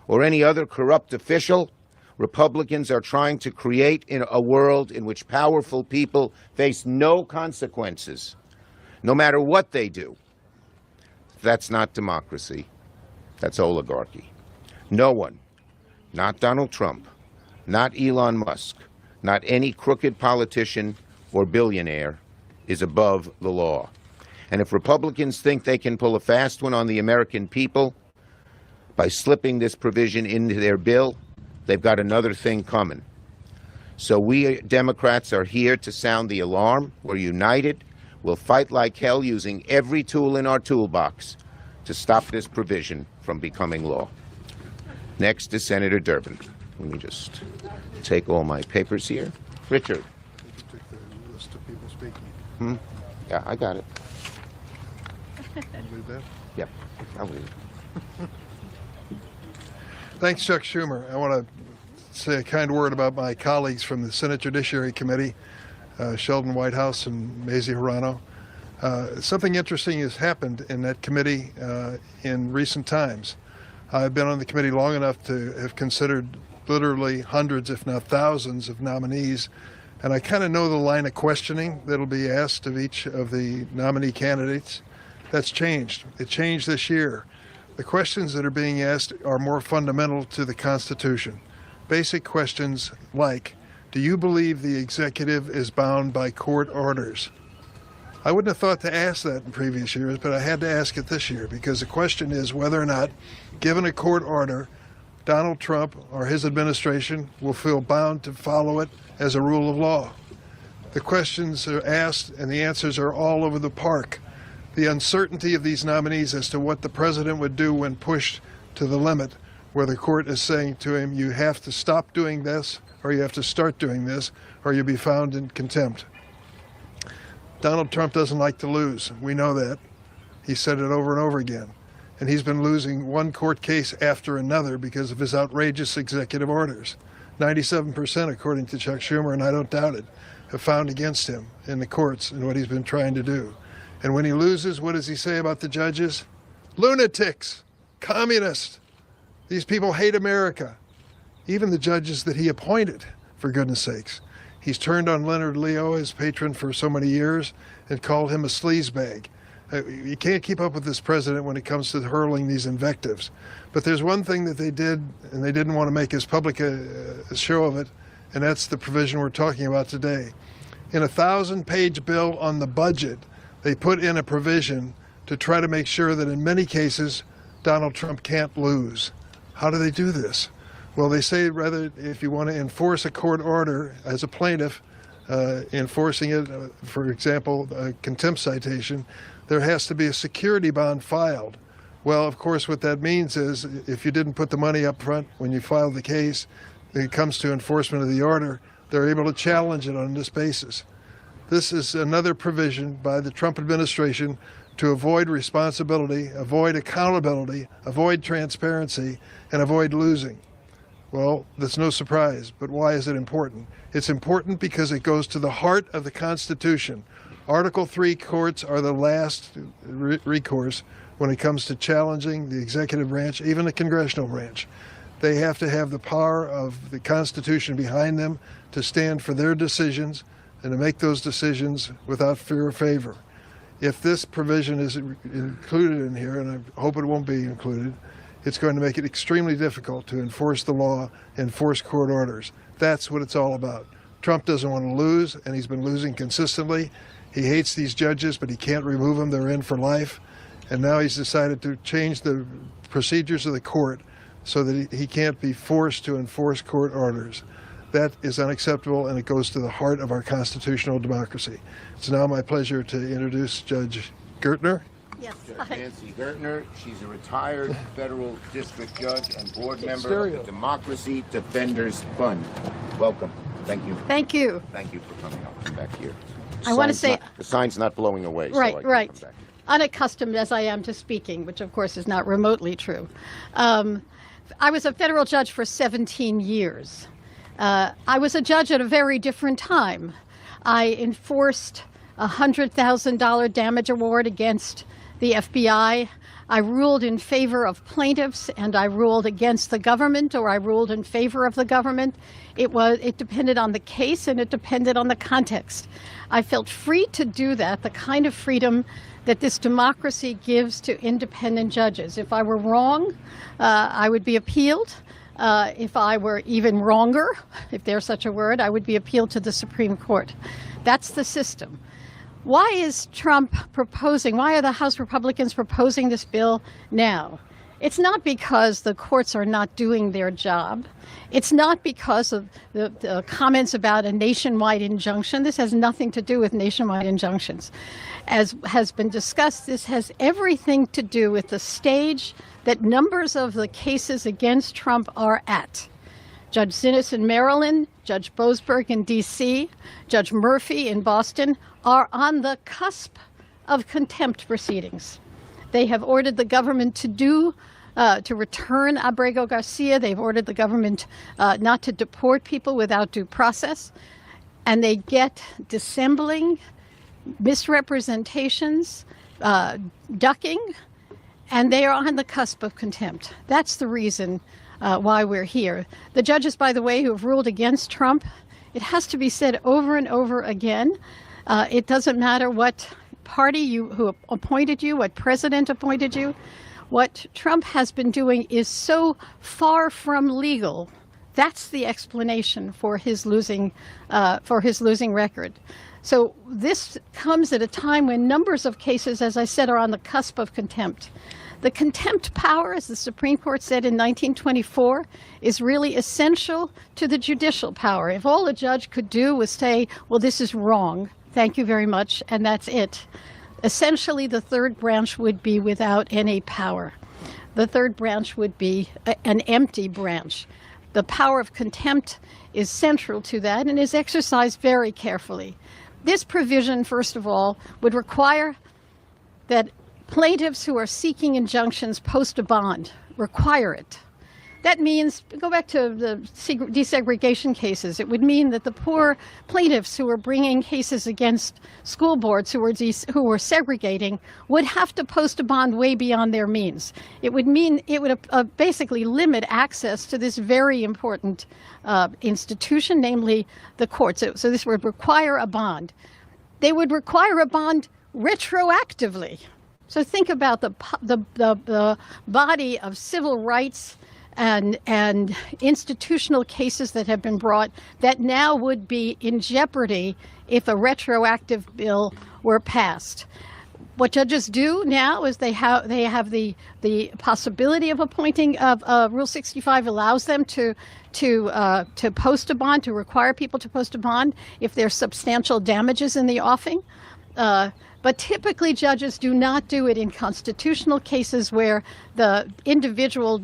S15: or any other corrupt official, Republicans are trying to create a world in which powerful people face no consequences, no matter what they do. That's not democracy. That's oligarchy. No one, not Donald Trump, not Elon Musk, not any crooked politician or billionaire, is above the law. And if Republicans think they can pull a fast one on the American people by slipping this provision into their bill, they've got another thing coming. So we Democrats are here to sound the alarm. We're united. We'll fight like hell using every tool in our toolbox to stop this provision from becoming law. Next is Senator Durbin. Let me just take all my papers here. Richard.
S6: Take the list of people speaking.
S15: Yeah, I got it.
S6: Read that?
S15: Yep, I'll read it.
S16: Thanks, Chuck Schumer. I want to say a kind word about my colleagues from the Senate Judiciary Committee, Sheldon Whitehouse and Mazie Hirano. Something interesting has happened in that committee in recent times. I've been on the committee long enough to have considered literally hundreds, if not thousands, of nominees, and I kind of know the line of questioning that'll be asked of each of the nominee candidates. That's changed. It changed this year. The questions that are being asked are more fundamental to the Constitution. Basic questions like, do you believe the executive is bound by court orders? I wouldn't have thought to ask that in previous years, but I had to ask it this year because the question is whether or not, given a court order, Donald Trump or his administration will feel bound to follow it as a rule of law. The questions are asked and the answers are all over the park. The uncertainty of these nominees as to what the president would do when pushed to the limit, where the court is saying to him, you have to stop doing this, or you have to start doing this, or you'll be found in contempt. Donald Trump doesn't like to lose. We know that. He said it over and over again. And he's been losing one court case after another because of his outrageous executive orders. 97%, according to Chuck Schumer, and I don't doubt it, have found against him in the courts and what he's been trying to do. And when he loses, what does he say about the judges? Lunatics, communists. These people hate America. Even the judges that he appointed, for goodness sakes. He's turned on Leonard Leo, his patron for so many years, and called him a sleazebag. You can't keep up with this president when it comes to hurling these invectives. But there's one thing that they did, and they didn't want to make as public a show of it, and that's the provision we're talking about today. In a 1,000-page bill on the budget, they put in a provision to try to make sure that in many cases, Donald Trump can't lose. How do they do this? Well, they say rather if you want to enforce a court order as a plaintiff, enforcing it, for example, a contempt citation, there has to be a security bond filed. Well, of course, what that means is if you didn't put the money up front when you filed the case, it comes to enforcement of the order, they're able to challenge it on this basis. This is another provision by the Trump administration to avoid responsibility, avoid accountability, avoid transparency, and avoid losing. Well, that's no surprise, but why is it important? It's important because it goes to the heart of the Constitution. Article 3 courts are the last recourse when it comes to challenging the executive branch, even the congressional branch. They have to have the power of the Constitution behind them to stand for their decisions and to make those decisions without fear or favor. If this provision is included in here, and I hope it won't be included, it's going to make it extremely difficult to enforce the law, enforce court orders. That's what it's all about. Trump doesn't want to lose, and he's been losing consistently. He hates these judges, but he can't remove them. They're in for life. And now he's decided to change the procedures of the court so that he can't be forced to enforce court orders. That is unacceptable, and it goes to the heart of our constitutional democracy. It's now my pleasure to introduce Judge Gertner.
S15: Yes. Judge Nancy Gertner. She's a retired federal district judge and board member of the Democracy Defenders Fund. Welcome. Thank you.
S17: Thank you.
S15: Thank you for coming up back here.
S17: I want to say
S15: the sign's not blowing away.
S17: Right,
S15: so I can
S17: right.
S15: come back.
S17: Unaccustomed as I am to speaking, which of course is not remotely true. I was a federal judge for 17 years. I was a judge at a very different time. I enforced a $100,000 damage award against the FBI. I ruled in favor of plaintiffs, and I ruled against the government, or I ruled in favor of the government. It depended on the case, and it depended on the context. I felt free to do that, the kind of freedom that this democracy gives to independent judges. If I were wrong, I would be appealed. If I were even wronger, if there's such a word, I would be appealed to the Supreme Court. That's the system. Why is Trump proposing, why are the House Republicans proposing this bill now? It's not because the courts are not doing their job. It's not because of the comments about a nationwide injunction. This has nothing to do with nationwide injunctions. As has been discussed, this has everything to do with the stage that numbers of the cases against Trump are at. Judge Zinnes in Maryland, Judge Boasberg in D.C., Judge Murphy in Boston are on the cusp of contempt proceedings. They have ordered the government to return Abrego Garcia. They've ordered the government not to deport people without due process. And they get dissembling, misrepresentations, ducking, and they are on the cusp of contempt. That's the reason why we're here. The judges, by the way, who have ruled against Trump, it has to be said over and over again, it doesn't matter what party who appointed you, what president appointed you, what Trump has been doing is so far from legal. That's the explanation for his losing record. So this comes at a time when numbers of cases, as I said, are on the cusp of contempt. The contempt power, as the Supreme Court said in 1924, is really essential to the judicial power. If all a judge could do was say, well, this is wrong, thank you very much, and that's it, essentially the third branch would be without any power. The third branch would be an empty branch. The power of contempt is central to that and is exercised very carefully. This provision, first of all, would require that plaintiffs who are seeking injunctions post a bond, require it. That means, go back to the desegregation cases, it would mean that the poor plaintiffs who were bringing cases against school boards who were segregating would have to post a bond way beyond their means. It would mean, it would basically limit access to this very important institution, namely the courts. So this would require a bond. They would require a bond retroactively. So think about the body of civil rights and institutional cases that have been brought that now would be in jeopardy if a retroactive bill were passed. What judges do now is they have the possibility of appointing. Rule 65 allows them to post a bond, to require people to post a bond if there's substantial damages in the offing. But typically judges do not do it in constitutional cases where the individual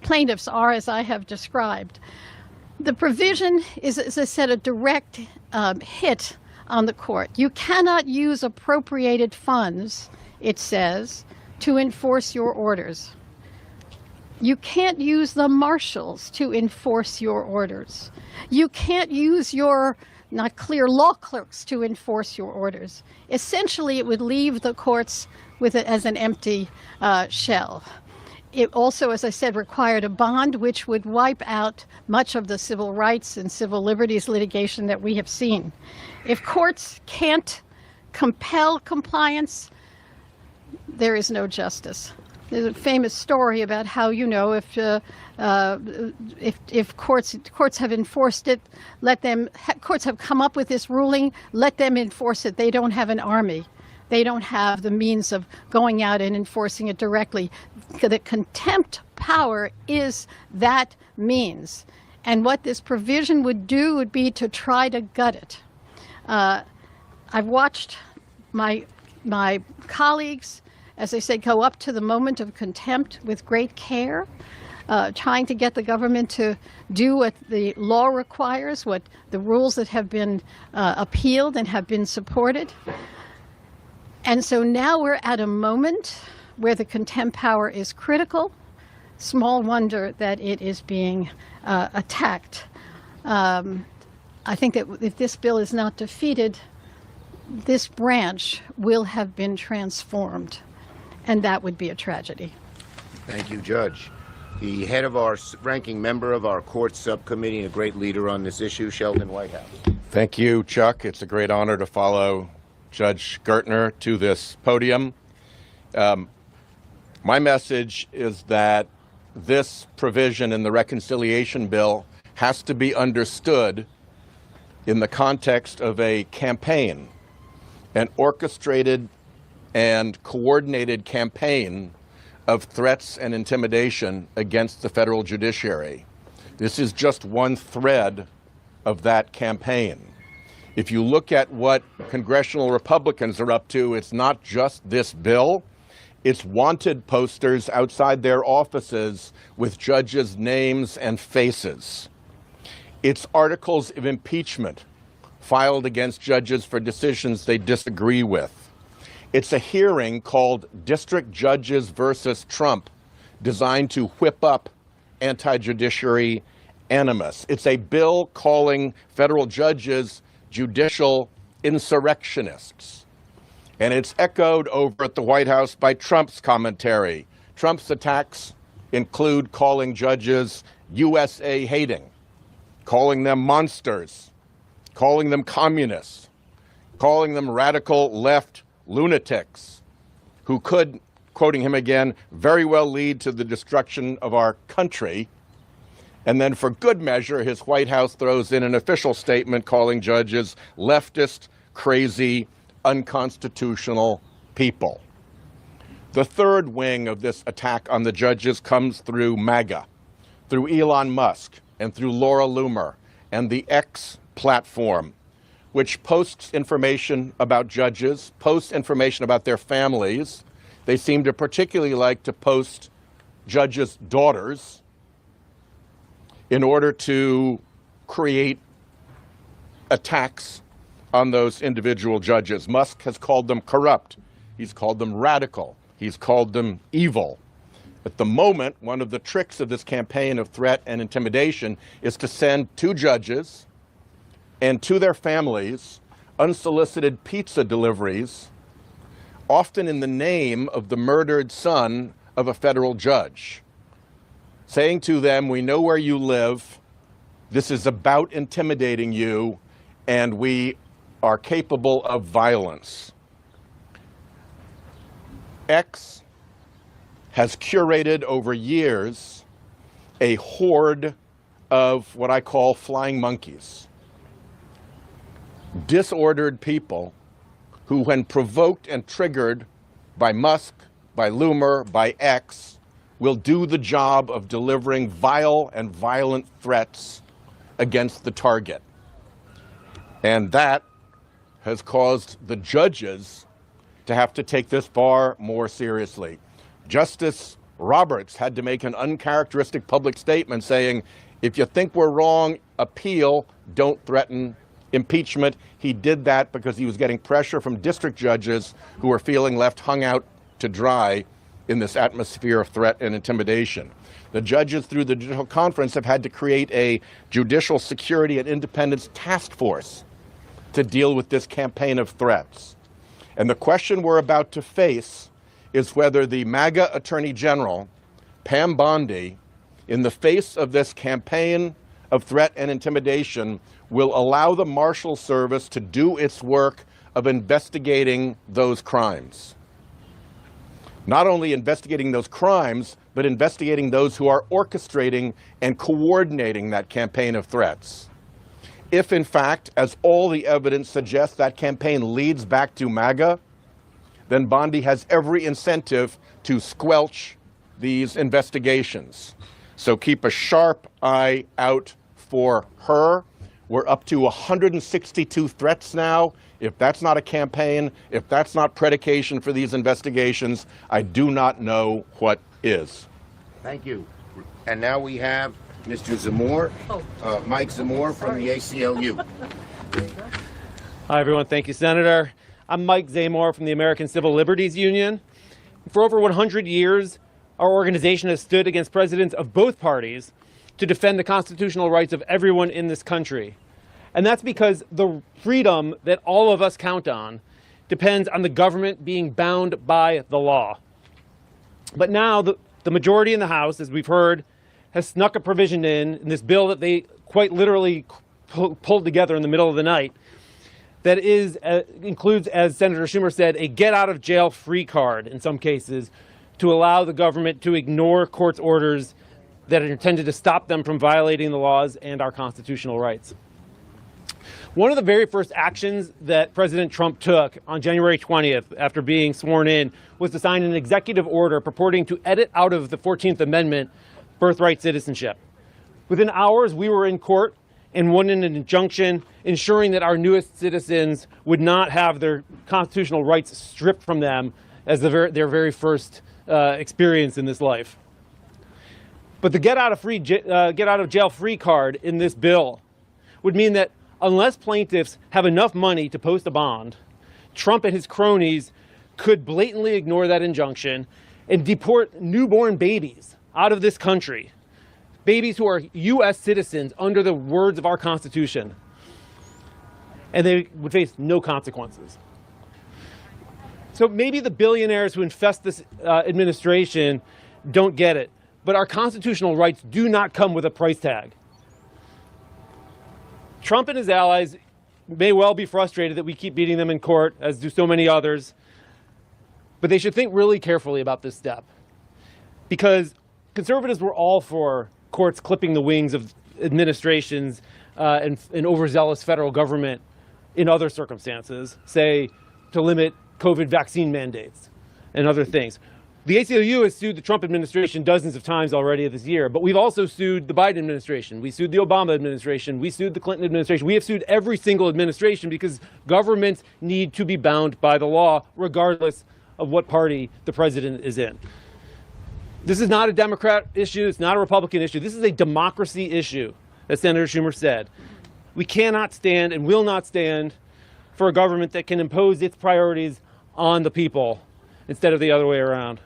S17: plaintiffs are, as I have described. The provision is, as I said, a direct hit on the court. You cannot use appropriated funds, it says, to enforce your orders. You can't use the marshals to enforce your orders. You can't use your not clear law clerks to enforce your orders. Essentially, it would leave the courts with it as an empty shell. It also, as I said, required a bond, which would wipe out much of the civil rights and civil liberties litigation that we have seen. If courts can't compel compliance, there is no justice. There's a famous story about how, if courts have enforced it, courts have come up with this ruling, let them enforce it. They don't have an army. They don't have the means of going out and enforcing it directly. The contempt power is that means. And what this provision would do would be to try to gut it. I've watched my colleagues, as I say, go up to the moment of contempt with great care, trying to get the government to do what the law requires, what the rules that have been appealed and have been supported. And so now we're at a moment where the contempt power is critical. Small wonder that it is being attacked. I think that if this bill is not defeated, this branch will have been transformed, and that would be a tragedy.
S15: Thank you, Judge. The head of our ranking member of our court subcommittee and a great leader on this issue, Sheldon Whitehouse.
S18: Thank you, Chuck. It's a great honor to follow Judge Gertner to this podium. My message is that this provision in the reconciliation bill has to be understood in the context of a campaign, an orchestrated and coordinated campaign of threats and intimidation against the federal judiciary. This is just one thread of that campaign. If you look at what congressional Republicans are up to, it's not just this bill. It's wanted posters outside their offices with judges' names and faces. It's articles of impeachment filed against judges for decisions they disagree with. It's a hearing called District Judges versus Trump, designed to whip up anti-judiciary animus. It's a bill calling federal judges judicial insurrectionists. And it's echoed over at the White House by Trump's commentary. Trump's attacks include calling judges USA hating, calling them monsters, calling them communists, calling them radical left lunatics who could, quoting him again, very well lead to the destruction of our country. And then for good measure, his White House throws in an official statement calling judges leftist, crazy, unconstitutional people. The third wing of this attack on the judges comes through MAGA, through Elon Musk, and through Laura Loomer and the X platform, which posts information about judges, posts information about their families. They seem to particularly like to post judges' daughters in order to create attacks on those individual judges. Musk has called them corrupt. He's called them radical. He's called them evil. At the moment, one of the tricks of this campaign of threat and intimidation is to send two judges and to their families unsolicited pizza deliveries, often in the name of the murdered son of a federal judge, saying to them, we know where you live, this is about intimidating you, and we are capable of violence. X has curated over years a horde of what I call flying monkeys, disordered people who, when provoked and triggered by Musk, by Loomer, by X, will do the job of delivering vile and violent threats against the target. And that has caused the judges to have to take this far more seriously. Justice Roberts had to make an uncharacteristic public statement saying, if you think we're wrong, appeal, don't threaten impeachment. He did that because he was getting pressure from district judges who were feeling left hung out to dry in this atmosphere of threat and intimidation. The judges through the Judicial Conference have had to create a Judicial Security and Independence Task Force to deal with this campaign of threats. And the question we're about to face is whether the MAGA Attorney General, Pam Bondi, in the face of this campaign of threat and intimidation, will allow the Marshal Service to do its work of investigating those crimes. Not only investigating those crimes, but investigating those who are orchestrating and coordinating that campaign of threats. If, in fact, as all the evidence suggests, that campaign leads back to MAGA, then Bondi has every incentive to squelch these investigations. So keep a sharp eye out for her. We're up to 162 threats now. If that's not a campaign, if that's not predication for these investigations, I do not know what is.
S15: Thank you. And now we have Mr. Zamor, Mike Zamor from the ACLU.
S19: Hi, everyone. Thank you, Senator. I'm Mike Zamor from the American Civil Liberties Union. For over 100 years, our organization has stood against presidents of both parties to defend the constitutional rights of everyone in this country. And that's because the freedom that all of us count on depends on the government being bound by the law. But now the majority in the House, as we've heard, has snuck a provision in this bill that they quite literally pulled together in the middle of the night that includes, as Senator Schumer said, a get-out-of-jail-free card in some cases to allow the government to ignore court's orders that are intended to stop them from violating the laws and our constitutional rights. One of the very first actions that President Trump took on January 20th after being sworn in was to sign an executive order purporting to edit out of the 14th Amendment birthright citizenship. Within hours, we were in court and won an injunction ensuring that our newest citizens would not have their constitutional rights stripped from them as their very first experience in this life. But the get out of jail free card in this bill would mean that unless plaintiffs have enough money to post a bond, Trump and his cronies could blatantly ignore that injunction and deport newborn babies out of this country, babies who are U.S. citizens under the words of our Constitution, and they would face no consequences. So maybe the billionaires who infest this administration don't get it. But our constitutional rights do not come with a price tag. Trump and his allies may well be frustrated that we keep beating them in court, as do so many others, but they should think really carefully about this step. Because conservatives were all for courts clipping the wings of administrations and overzealous federal government in other circumstances, say to limit COVID vaccine mandates and other things. The ACLU has sued the Trump administration dozens of times already this year, but we've also sued the Biden administration. We sued the Obama administration. We sued the Clinton administration. We have sued every single administration because governments need to be bound by the law, regardless of what party the president is in. This is not a Democrat issue. It's not a Republican issue. This is a democracy issue, as Senator Schumer said. We cannot stand and will not stand for a government that can impose its priorities on the people instead of the other way around.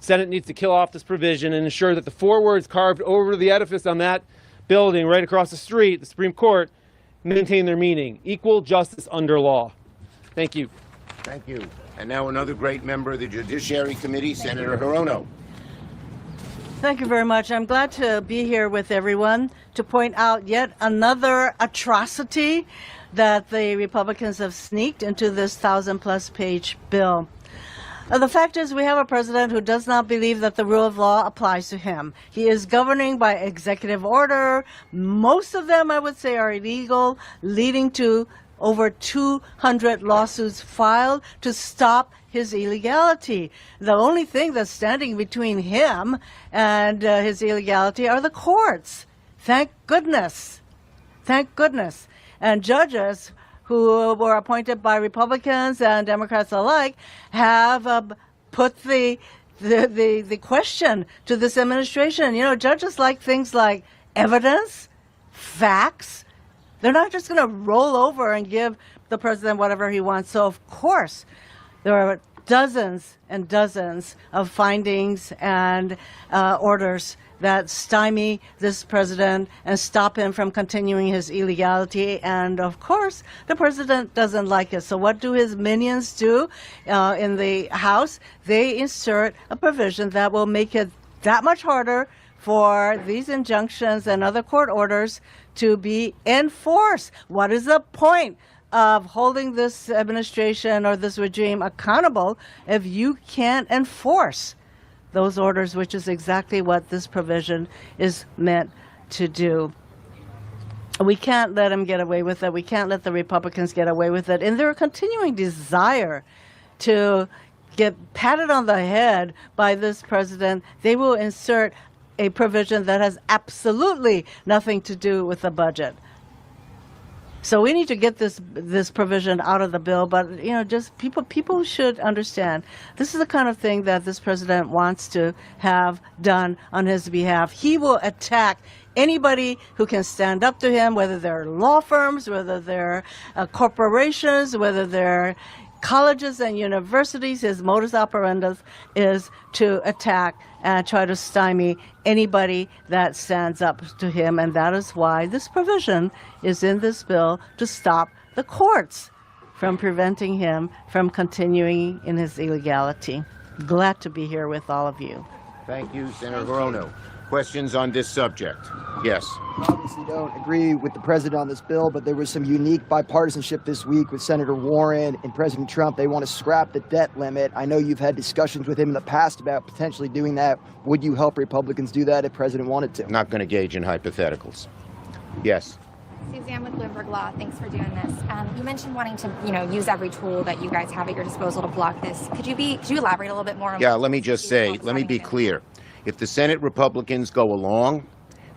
S19: Senate needs to kill off this provision and ensure that the 4 words carved over the edifice on that building right across the street, the Supreme Court, maintain their meaning. Equal justice under law. Thank you.
S15: Thank you. And now another great member of the Judiciary Committee, Senator Hirono.
S20: Thank you very much. I'm glad to be here with everyone to point out yet another atrocity that the Republicans have sneaked into this 1,000-plus page bill. The fact is, we have a president who does not believe that the rule of law applies to him. He is governing by executive order. Most of them, I would say, are illegal, leading to over 200 lawsuits filed to stop his illegality. The only thing that's standing between him and his illegality are the courts. Thank goodness. Thank goodness. And judges who were appointed by Republicans and Democrats alike have put the question to this administration. You know, judges like things like evidence, facts. They're not just going to roll over and give the president whatever he wants. So, of course, there are dozens and dozens of findings and orders that stymie this president and stop him from continuing his illegality. And, of course, the president doesn't like it. So what do his minions do in the House? They insert a provision that will make it that much harder for these injunctions and other court orders to be enforced. What is the point of holding this administration or this regime accountable if you can't enforce those orders, which is exactly what this provision is meant to do? We can't let them get away with it. We can't let the Republicans get away with it. In their continuing desire to get patted on the head by this president, they will insert a provision that has absolutely nothing to do with the budget. So we need to get this provision out of the bill, but you know, just people should understand this is the kind of thing that this president wants to have done on his behalf. He will attack anybody who can stand up to him, whether they're law firms, whether they're corporations, whether they're colleges and universities. His modus operandi is to attack and try to stymie anybody that stands up to him. And that is why this provision is in this bill, to stop the courts from preventing him from continuing in his illegality. Glad to be here with all of you.
S15: Thank you, Senator Hirono. Questions on this subject? Yes.
S21: Obviously don't agree with the president on this bill, but there was some unique bipartisanship this week with Senator Warren and President Trump. They want to scrap the debt limit. I know you've had discussions with him in the past about potentially doing that. Would you help Republicans do that if President wanted to?
S15: Not going to gauge in hypotheticals. Yes.
S22: Suzanne with Bloomberg Law. Thanks for doing this. You mentioned wanting to, use every tool that you guys have at your disposal to block this. Could you elaborate a little bit more on?
S15: Yeah, let me just say, let me be clear. If the Senate Republicans go along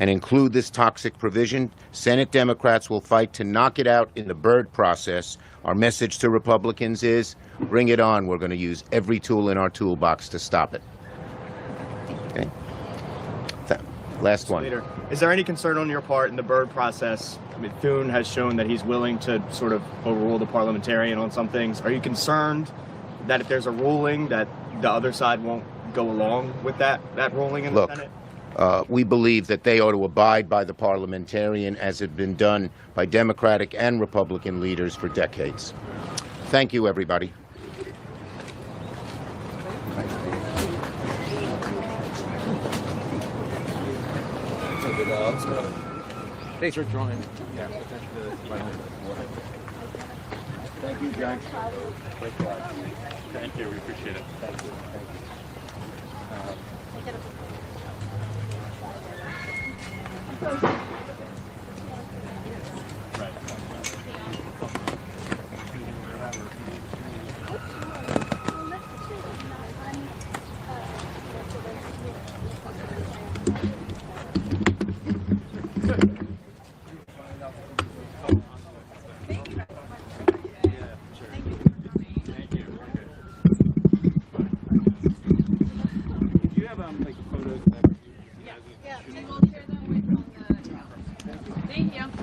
S15: and include this toxic provision, Senate Democrats will fight to knock it out in the Byrd process. Our message to Republicans is, bring it on. We're going to use every tool in our toolbox to stop it. Okay. Last one.
S23: Leader, is there any concern on your part in the Byrd process? I mean, Thune has shown that he's willing to sort of overrule the parliamentarian on some things. Are you concerned that if there's a ruling that the other side won't go along with that ruling in the Senate?
S15: We believe that they ought to abide by the parliamentarian as had been done by Democratic and Republican leaders for decades. Thank you, everybody.
S19: Thanks for joining.
S7: Yeah. Thank you, Jack. Thank you. We appreciate it. Thank you.
S4: Thank you.